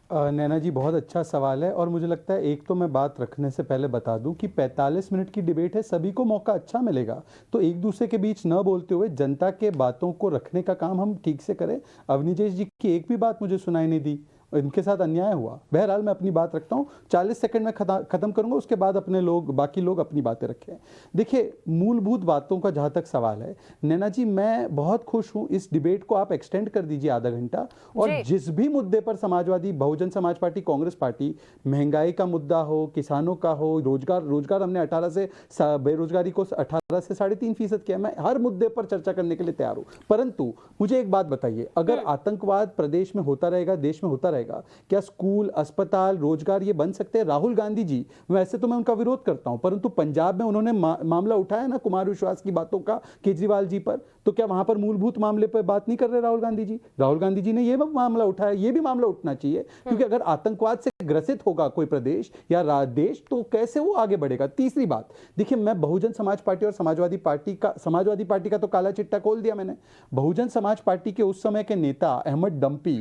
नैना जी, बहुत अच्छा सवाल है, और मुझे लगता है एक तो मैं बात रखने से पहले बता दूं कि 45 मिनट की डिबेट है, सभी को मौका अच्छा मिलेगा, तो एक दूसरे के बीच न बोलते हुए जनता के बातों को रखने का काम हम ठीक से करें। अवनीश जी की एक भी बात मुझे सुनाई नहीं दी, इनके साथ अन्याय हुआ। बहरहाल मैं अपनी बात रखता हूँ, 40 सेकंड में खत्म करूंगा, उसके बाद अपने लोग, बाकी लोग अपनी बातें रखें। देखिए, मूलभूत बातों का जहां तक सवाल है, नैना जी, मैं बहुत खुश हूं, इस डिबेट को आप एक्सटेंड कर दीजिए आधा घंटा, और जिस भी मुद्दे पर समाजवादी, बहुजन समाज पार्टी, कांग्रेस पार्टी, महंगाई का मुद्दा हो, किसानों का हो, रोजगार हमने 18 से बेरोजगारी को 18 से 3.5% किया, मैं हर मुद्दे पर चर्चा करने के लिए तैयार हूं। परंतु मुझे एक बात बताइए, अगर आतंकवाद प्रदेश में होता रहेगा, देश में होता रहेगा, क्या स्कूल, अस्पताल, रोजगार ये बन सकते हैं? राहुल गांधी जी, वैसे तो मैं उनका विरोध करता हूं, परंतु पंजाब में उन्होंने मामला उठाया ना कुमार विश्वास की बातों का केजरीवाल जी पर, तो क्या वहां पर मूलभूत मामले पर बात नहीं कर रहे राहुल गांधी जी? राहुल गांधी जी ने ये मामला उठाया, ये भी मामला उठना चाहिए, क्योंकि अगर आतंकवाद से ग्रसित होगा कोई प्रदेश या देश, तो कैसे वो आगे बढ़ेगा? तीसरी बात, देखिए, मैं बहुजन समाज पार्टी और समाजवादी पार्टी का तो काला चिट्टा खोल दिया मैंने। बहुजन समाज पार्टी के उस समय के नेता अहमद डंपी,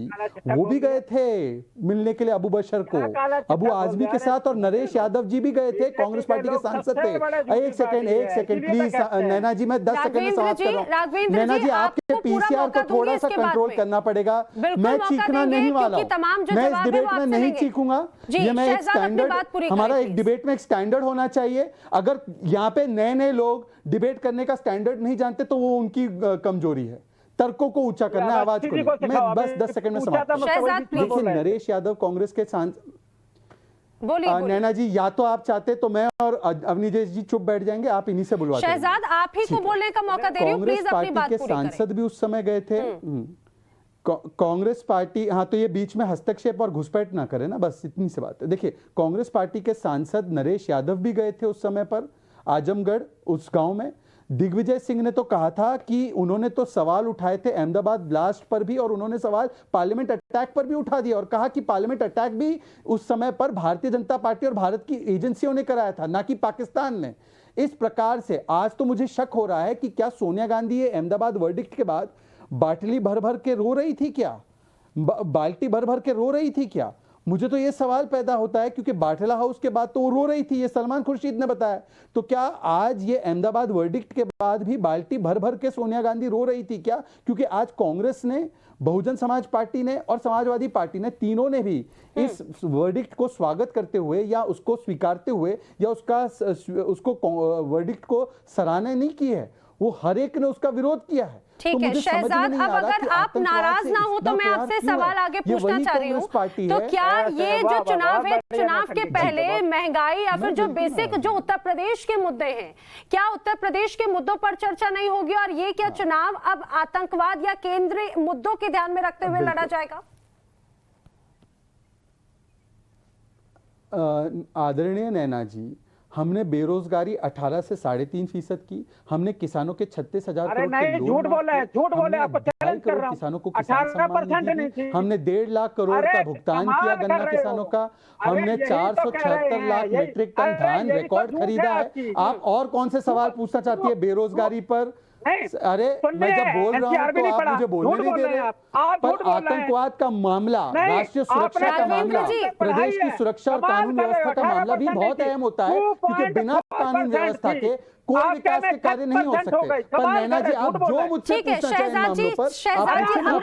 वो भी गए थे मिलने के लिए अबू बशर को, अबू आजमी के साथ, और नरेश यादव जी भी गए थे, कांग्रेस पार्टी के सांसद थे। एक सेकंड प्लीज नैना जी, मैं 10 सेकंड में समाप्त कर रहा हूं। नैना जी, आपके पीसीआर को थोड़ा सा कंट्रोल करना पड़ेगा, मैं चीखना नहीं वाला हूं, मैं इस डिबेट में नहीं चीखूंगा, ये मैं एक स्टैंडर्ड, हमारा एक डिबेट में एक स्टैंडर्ड होना चाहिए। अगर यहाँ पे नए लोग डिबेट करने का स्टैंडर्ड नहीं जानते तो वो उनकी कमजोरी है, तर्कों को ऊंचा करना, आवाज को। मैं बस 10 सेकंड में समाप्त। देखिए, नरेश यादव कांग्रेस के सांसद, नैना जी, या तो आप चाहते तो मैं और अवनीश जी चुप बैठ जाएंगे, आप इन्हीं से बुलवाते। शहजाद, आप ही को बोलने का मौका दे रही हूं, प्लीज अपनी बात पूरी करें। सांसद भी उस समय गए थे कांग्रेस पार्टी, हाँ, तो ये बीच में हस्तक्षेप और घुसपैठ ना करें ना, बस इतनी सी बात है। देखिए, कांग्रेस पार्टी के सांसद नरेश यादव भी गए थे उस समय पर आजमगढ़, उस गांव में। दिग्विजय सिंह ने तो कहा था कि उन्होंने तो सवाल उठाए थे अहमदाबाद ब्लास्ट पर भी, और उन्होंने सवाल पार्लियामेंट अटैक पर भी उठा दिया, और कहा कि पार्लियामेंट अटैक भी उस समय पर भारतीय जनता पार्टी और भारत की एजेंसियों ने कराया था, ना कि पाकिस्तान ने। इस प्रकार से आज तो मुझे शक हो रहा है कि क्या सोनिया गांधी ये अहमदाबाद वर्डिक्ट के बाद बाटली भर भर के रो रही थी क्या, बाल्टी भर भर के रो रही थी क्या? मुझे तो ये सवाल पैदा होता है, क्योंकि बाटला हाउस के बाद तो वो रो रही थी, ये सलमान खुर्शीद ने बताया। तो क्या आज ये अहमदाबाद वर्डिक्ट के बाद भी बाल्टी भर भर के सोनिया गांधी रो रही थी क्या? क्योंकि आज कांग्रेस ने, बहुजन समाज पार्टी ने और समाजवादी पार्टी ने, तीनों ने भी इस वर्डिक्ट को स्वागत करते हुए या उसको स्वीकारते हुए या उसको वर्डिक्ट को सराहना नहीं की है। वो हर एक ने उसका विरोध किया है। ठीक है शहजाद, अब अगर आप नाराज ना हो तो मैं आपसे सवाल आगे पूछना चाह रही हूँ, तो क्या ये जो चुनाव है, चुनाव के पहले महंगाई या फिर जो बेसिक जो उत्तर प्रदेश के मुद्दे हैं, क्या उत्तर प्रदेश के मुद्दों पर चर्चा नहीं होगी? और ये क्या चुनाव अब आतंकवाद या केंद्रीय मुद्दों के ध्यान में रखते हुए लड़ा जाएगा? आदरणीय नैना जी, हमने बेरोजगारी 18 से 3.5% की, हमने किसानों के 36,000 करोड़ के लोन, झूठ बोल रहे हैं, झूठ बोले, आपको चैलेंज कर रहा हूं, किसानों को किसान सम्मान निधि दी, हमने 1.5 लाख करोड़ का भुगतान किया गन्ना किसानों का, हमने 476 लाख मीट्रिक टन धान रिकॉर्ड खरीदा है। आप और कौन से सवाल पूछना चाहती है बेरोजगारी पर? अरे मैं जब बोल रहा हूँ तो आप मुझे बोलने नहीं दे रहे। पर आतंकवाद का मामला, राष्ट्रीय सुरक्षा का मामला, प्रदेश की सुरक्षा और कानून व्यवस्था का मामला भी बहुत अहम होता है, क्योंकि बिना कानून व्यवस्था के कोई विकास के कार्य नहीं हो सकते। पर नैना जी, आप जो मुझसे पूछना चाहें मामलों पर, अब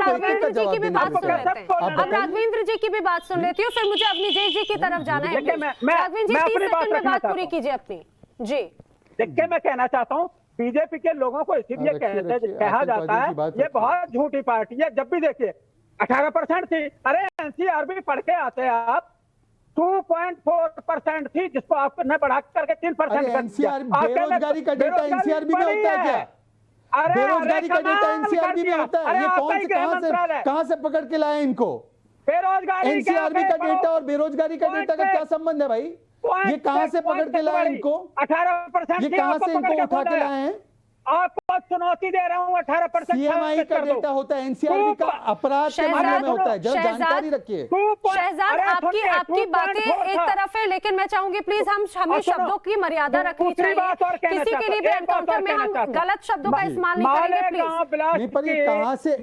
राघवेंद्र जी की भी बात सुन लेते हैं, अब राघवेंद्र जी की भी बात सुन लेती हूँ, फिर मुझे अवनीश जी की तरफ जाना है। राघवेंद्र जी 30 सेकंड में बात पूरी कीजिए अपनी। जी देखिए, मैं कहना चाहता हूँ बीजेपी के लोगों को इसीलिए कहा जाता है ये बहुत झूठी पार्टी है। जब भी देखिए 18% थी, अरे एनसीआरबी पढ़ के आते हैं आप, 2.4% थी, जिसको आपने बढ़ा करके 3% कर दिया। बेरोजगारी का डेटा एनसीआरबी में होता है क्या? बेरोजगारी का डेटा एनसीआरबी में होता है? ये कहां से पकड़ के लाए इनको? बेरोजगारी एनसीआरबी का डेटा और बेरोजगारी का डेटा का क्या संबंध है भाई? ये कहां से पकड़ के लाए इनको? 18%। ये कहां से इनको उठा के लाए हैं? आपको चुनौती दे रहा हूं, 18% सीएमआई का डेटा होता है, एनसीआरबी का अपराध के मामले में होता है। जब जानकारी रखिए। शहजाद, आपकी बातें एक तरफ है, लेकिन मैं चाहूंगी प्लीज हमें शब्दों की मर्यादा रखनी चाहिए। किसी के लिए भी एनकाउंटर में हम गलत शब्दों का इस्तेमाल नहीं करेंगे प्लीज। पर ये कहां से?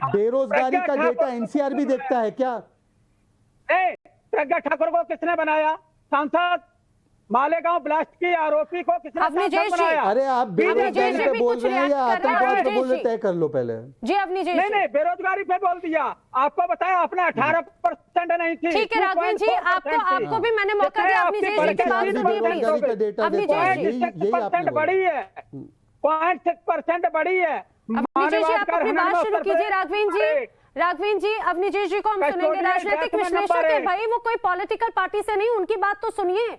बेरोजगारी का डेटा एनसीआरबी देखता है क्या? प्रज्ञा ठाकुर को किसने बनाया सांसद? मालेगांव ब्लास्ट की आरोपी को किसने बनाया? अरे आप बेरोजगारी पे बोल रहे हैं या आतंकवाद पे बोल रहे? तय कर लो पहले जी। अवनीश जी नहीं, बेरोजगारी पे बोल दिया। आपको बताया आपने 18% नहीं थी। ठीक है राघवेंद्र जी, आपको भी मैंने मौका दिया। अवनीश जी की बात सुनिए प्लीज। 0.6% बढ़ी है, 0.6% बढ़ी है। अवनीश जी आप अपनी बात शुरू कीजिए। राघवेंद्र जी, अवनीश जी को हम सुनेंगे। राजनीतिक विश्लेषक है भाई, वो कोई पॉलिटिकल पार्टी से नहीं, उनकी बात तो सुनिए।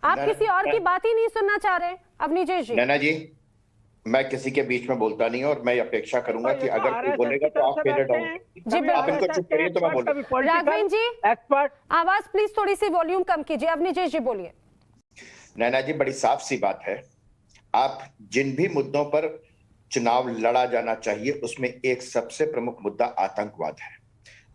आप किसी और की बात ही नहीं सुनना चाह रहे। अवनीश जी। नैना जी, मैं किसी के बीच में बोलता नहीं और मैं अपेक्षा करूंगा कि अगर कोई बोलेगा तो आप फेर डाउन, आप इनको चुप करिए तो मैं बोलूंगा। राघवेंद्र जी एक्सपर्ट, आवाज प्लीज थोड़ी सी वॉल्यूम कम कीजिए। अवनीश जी बोलिए। नैना जी, बड़ी साफ सी बात है, आप जिन भी मुद्दों पर चुनाव लड़ा जाना चाहिए उसमें एक सबसे प्रमुख मुद्दा आतंकवाद है।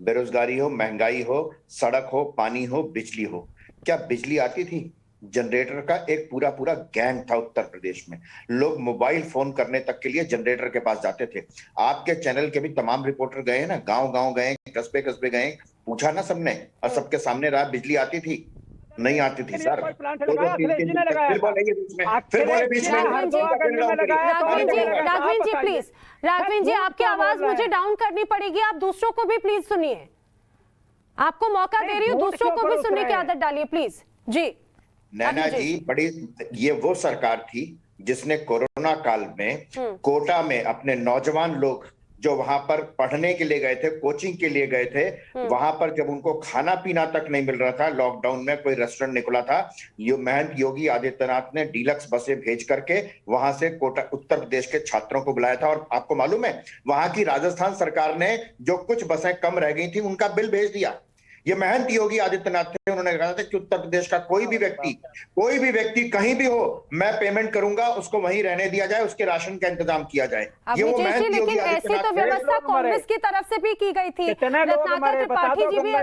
बेरोजगारी हो, महंगाई हो, सड़क हो, पानी हो, बिजली हो। क्या बिजली आती थी? जनरेटर का एक पूरा पूरा गैंग था उत्तर प्रदेश में। लोग मोबाइल फोन करने तक के लिए जनरेटर के पास जाते थे। आपके चैनल के भी तमाम रिपोर्टर गए ना, गांव गांव गए, कस्बे कस्बे गए, पूछा ना सबने, और सबके सामने रहा बिजली आती थी? नहीं आती थी सर। राघवेंद्र जी प्लीज, राघवेंद्र जी आपकी आवाज मुझे डाउन करनी पड़ेगी, आप दूसरों को भी प्लीज सुनिए। आपको मौका दे रही हूँ, दूसरों को भी सुनने की आदत डालिए प्लीज। जी नैना जी, बड़ी ये वो सरकार थी जिसने कोरोना काल में कोटा में अपने नौजवान लोग जो वहां पर पढ़ने के लिए गए थे, कोचिंग के लिए गए थे, वहां पर जब उनको खाना पीना तक नहीं मिल रहा था, लॉकडाउन में कोई रेस्टोरेंट निकला था, महंत योगी आदित्यनाथ ने डीलक्स बसें भेज करके वहां से कोटा उत्तर प्रदेश के छात्रों को बुलाया था। और आपको मालूम है, वहां की राजस्थान सरकार ने जो कुछ बसें कम रह गई थी उनका बिल भेज दिया। ये महंत योगी आदित्यनाथ थे, उन्होंने कहा था कि उत्तर प्रदेश का कोई भी व्यक्ति कहीं भी हो, मैं पेमेंट करूंगा, उसको वहीं रहने दिया जाए, उसके राशन का इंतजाम किया जाए। ये वो महंत योगी लेकिन ऐसी तो व्यवस्था कांग्रेस की तरफ से भी की गई थी। रत्नाकर त्रिपाठी जी भी इस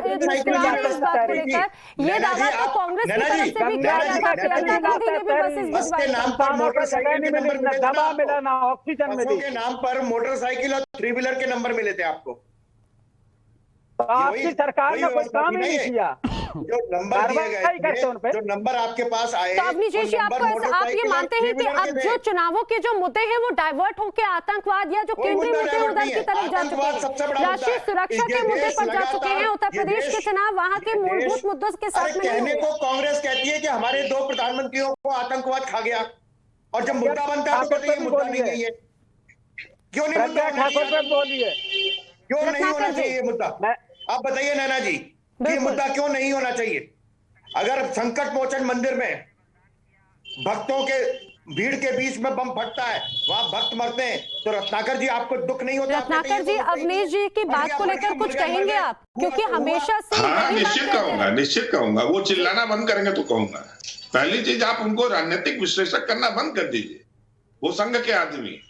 बात को लेकर ये दावा तो कांग्रेस की तरफ से भी किया गया था। प्रियंका गांधी ने भी बसेस भिजवाई। नाम पर मोटरसाइकिल के नंबर मिले थे, ऑक्सीजन के नाम पर मोटरसाइकिल और 3 व्हीलर के नंबर मिले थे आपको। आपकी सरकार ने कोई काम ही नहीं किया। जो नंबर दिए गए थे, जो नंबर आपके पास आए, तो अवनीश जी आप ये मानते हैं कि अब जो चुनावों के जो मुद्दे हैं वो डाइवर्ट होकर आतंकवाद या जो केंद्रीय मुद्दे उधर की तरफ जा चुके हैं, राष्ट्रीय सुरक्षा के मुद्दे पर जा चुके हैं। उत्तर प्रदेश के चुनाव वहां के मूलभूत मुद्दों के साथ में कहने को कांग्रेस कहती है कि हमारे 2 प्रधानमंत्रियों को आतंकवाद खा गया। और जब मुद्दा बनता है तो कहते हैं ये मुद्दा नहीं है। क्यों नहीं मुद्दा ठाकुर पे बोलिए, क्यों नहीं होना चाहिए ये मुद्दा? आप बताइए नैना जी, ये मुद्दा क्यों नहीं होना चाहिए? अगर संकट मोचन मंदिर में भक्तों के भीड़ के बीच में बम फटता है, वहां भक्त मरते हैं, तो रत्नाकर जी आपको दुख नहीं होता? रत्नाकर जी, अवनीश जी की बात को लेकर कुछ कहेंगे आप, क्योंकि हमेशा से निश्चित कहूंगा। वो चिल्लाना बंद करेंगे तो कहूंगा। पहली चीज, आप उनको राजनीतिक विश्लेषक करना बंद कर दीजिए। वो संघ के आदमी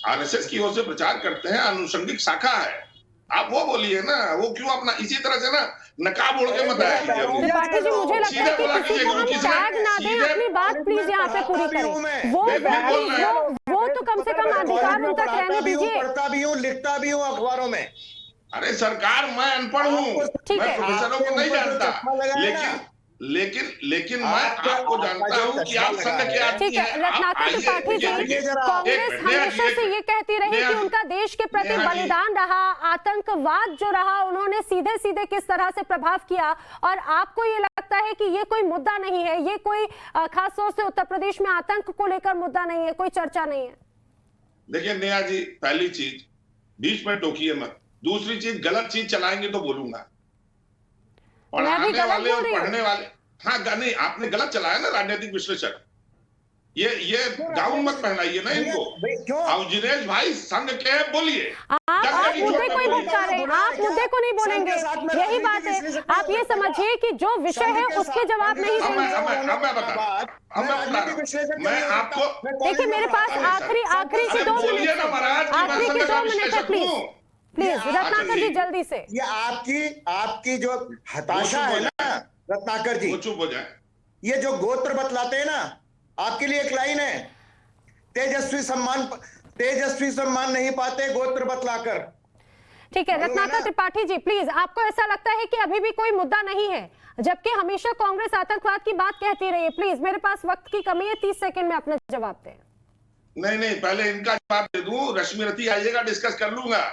आरएसएस की ओर से प्रचार करते हैं, अनुषंगिक शाखा है। आप वो बोलिए ना, वो क्यों अपना इसी तरह से ना नकाब ओढ़ के मत आइए। त्रिपाठी जी, मुझे लगता है कि किसी को हम टैग ना दें, अपनी बात प्लीज यहाँ पे पूरी करें। वो तो कम से कम अधिकार उन तक रहने दीजिए। पढ़ता भी हूँ, लिखता भी हूँ अखबारों में। अरे सरकार, मैं अनपढ़ हूँ, मैं प्रोफेसरों को नहीं जानता, लेकिन मैं आपको जानता हूं कि आप संघ के आदमी हैं। ठीक है, रत्नाकर त्रिपाठी जी, कांग्रेस हमेशा से ये कहती रही कि उनका देश के प्रति बलिदान रहा, आतंकवाद जो रहा उन्होंने सीधे सीधे किस तरह से प्रभाव किया, और आपको ये लगता है कि ये कोई मुद्दा नहीं है, ये कोई खास तौर से उत्तर प्रदेश में आतंक को लेकर मुद्दा नहीं है, कोई चर्चा नहीं है? देखिए नेहा जी, पहली चीज बीच में टोकिए मत। दूसरी चीज, गलत चीज चलाएंगे तो बोलूंगा। पढ़ाने वाले और पढ़ने वाले, हाँ नहीं, आपने गलत चलाया ना राजनीतिक विश्लेषक। ये गाउन मत पहनाइए ना इनको। और जिनेश भाई संघ के बोलिए, आप मुद्दे को ही भटका रहे हैं, आप मुद्दे को नहीं बोलेंगे, यही बात है। आप ये समझिए कि जो विषय है उसके जवाब नहीं देंगे। मैं आपको देखिए, मेरे पास आखिरी के 2 मिनट है, प्लीज रत्नाकर जी जल्दी से। ये आपकी जो हताशा है ना रत्नाकर जी, चुप हो जाए। ये जो गोत्र बतलाते हैं ना, आपके लिए एक लाइन है, तेजस्वी सम्मान नहीं पाते गोत्र बतलाकर। ठीक है रत्नाकर त्रिपाठी जी, प्लीज, आपको ऐसा लगता है कि अभी भी कोई मुद्दा नहीं है, जबकि हमेशा कांग्रेस आतंकवाद की बात कहती रही है? प्लीज, मेरे पास वक्त की कमी है, 30 सेकंड में अपना जवाब दें। नहीं, पहले इनका जवाब दे दूं, रश्मि रति आइएगा, डिस्कस कर लूंगा।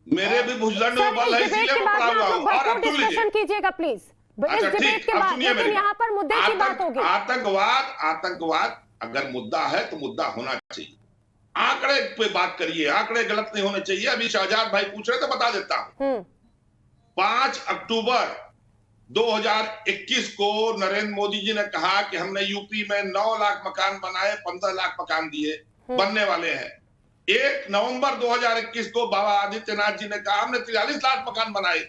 मेरे भी भुजदंड में बल है, इसीलिए मैं पड़ा हुआ हूं। और अब डिस्कशन कीजिएगा प्लीज, इस डिबेट के बाद, लेकिन यहाँ पर मुद्दे की बात होगी। आतंकवाद अगर मुद्दा है तो मुद्दा होना चाहिए। आंकड़े पे बात करिए, आंकड़े गलत नहीं होने चाहिए। अभी शाहजाद भाई पूछ रहे तो बता देता हूं। 5 अक्टूबर 2021 को नरेंद्र मोदी जी ने कहा कि हमने यूपी में 9 लाख मकान बनाए, 15 लाख मकान दिए, बनने वाले हैं। 1 नवंबर 2021 को बाबा आदित्यनाथ जी ने कहा हमने 43 लाख मकान बनाए।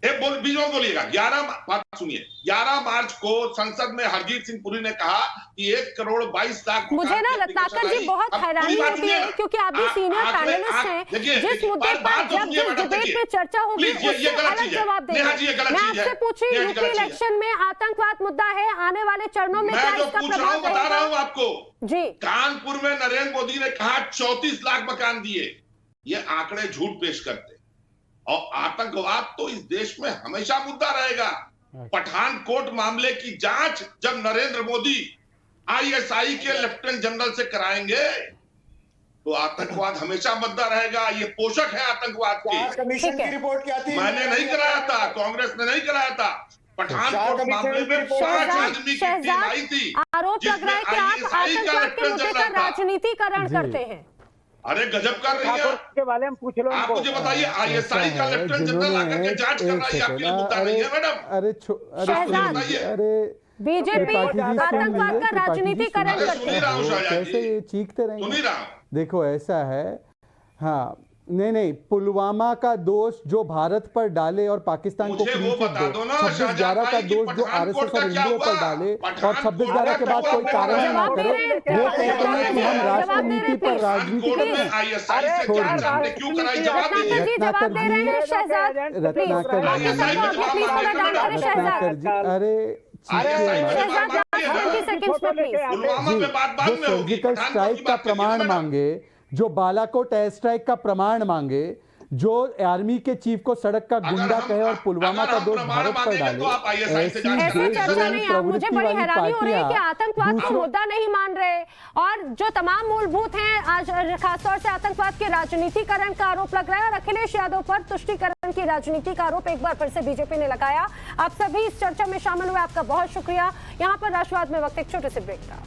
बोलिएगा 11 मार्च को संसद में हरजीत सिंह पुरी ने कहा कि 1 करोड़ 22 लाख। मुझे ना रत्नाकर जी बहुत हैरानी होती है, क्योंकि आप भी सीनियर पैनलिस्ट हैं, जिस मुद्दे पर जब जिस डिबेट पे चर्चा होगी उससे अलग जवाब देंगे। मैं आपसे पूछ रही हूं, यूपी इलेक्शन में आतंकवाद मुद्दा है, आने वाले चरणों में क्या इसका प्रभाव बता रहा हूं आपको जी। कानपुर में नरेंद्र मोदी ने कहा 34 लाख मकान दिए। ये आंकड़े झूठ पेश करते। और आतंकवाद तो इस देश में हमेशा मुद्दा रहेगा। पठानकोट मामले की जांच जब नरेंद्र मोदी आईएसआई के लेफ्टिनेंट जनरल से कराएंगे तो आतंकवाद हमेशा मुद्दा रहेगा। ये पोषक है आतंकवाद की। कमीशन की रिपोर्ट क्या थी? मैंने नहीं कराया था, कांग्रेस ने नहीं कराया था। पठानकोट मामले में 5 आदमी की टीम आई थी। आरोप लग रहा है कि आप आतंकवाद के मुद्दे का राजनीतिकरण करते हैं। अरे गजब कर रही है के बारे में पूछ लो। आप मुझे बताइए, आईएसआई का लेफ्टिनेंट जनरल आकर के जांच कर रहा है, आपके लिए मुद्दा नहीं है मैडम? अरे बीजेपी आतंकवाद का राजनीतिकरण करती है। कैसे ये चीखते रहेंगे? सुन ही रहा हूं। देखो ऐसा है, हाँ नहीं, पुलवामा का दोष जो भारत पर डाले और पाकिस्तान को 26/11 का दोष जो आरएसएस और हिंदुओं पर डाले और 26/11 के बाद कोई कार्रवाई ना करे, वो कहते हैं कि हम राष्ट्रनीति पर राजनीति कर रहे हैं। रत्नाकर जी, अरे जो सर्जिकल स्ट्राइक का प्रमाण मांगे, जो बालाकोट एयर स्ट्राइक का प्रमाण मांगे, जो आर्मी के चीफ को सड़क का गुंडा कहे और पुलवामा का दोष भारत पर डाले, ऐसे चर्चा नहीं। आप मुझे बड़ी हैरानी हो रही है कि आतंकवाद को मुद्दा नहीं मान रहे, और जो तमाम मूलभूत हैं, आज खासतौर से आतंकवाद के राजनीतिकरण का आरोप लग रहा है, और अखिलेश यादव पर तुष्टीकरण की राजनीति का आरोप एक बार फिर से बीजेपी ने लगाया। आप सभी इस चर्चा में शामिल हुए, आपका बहुत शुक्रिया। यहाँ पर राष्ट्रवाद में वक्त एक छोटे से ब्रेक था।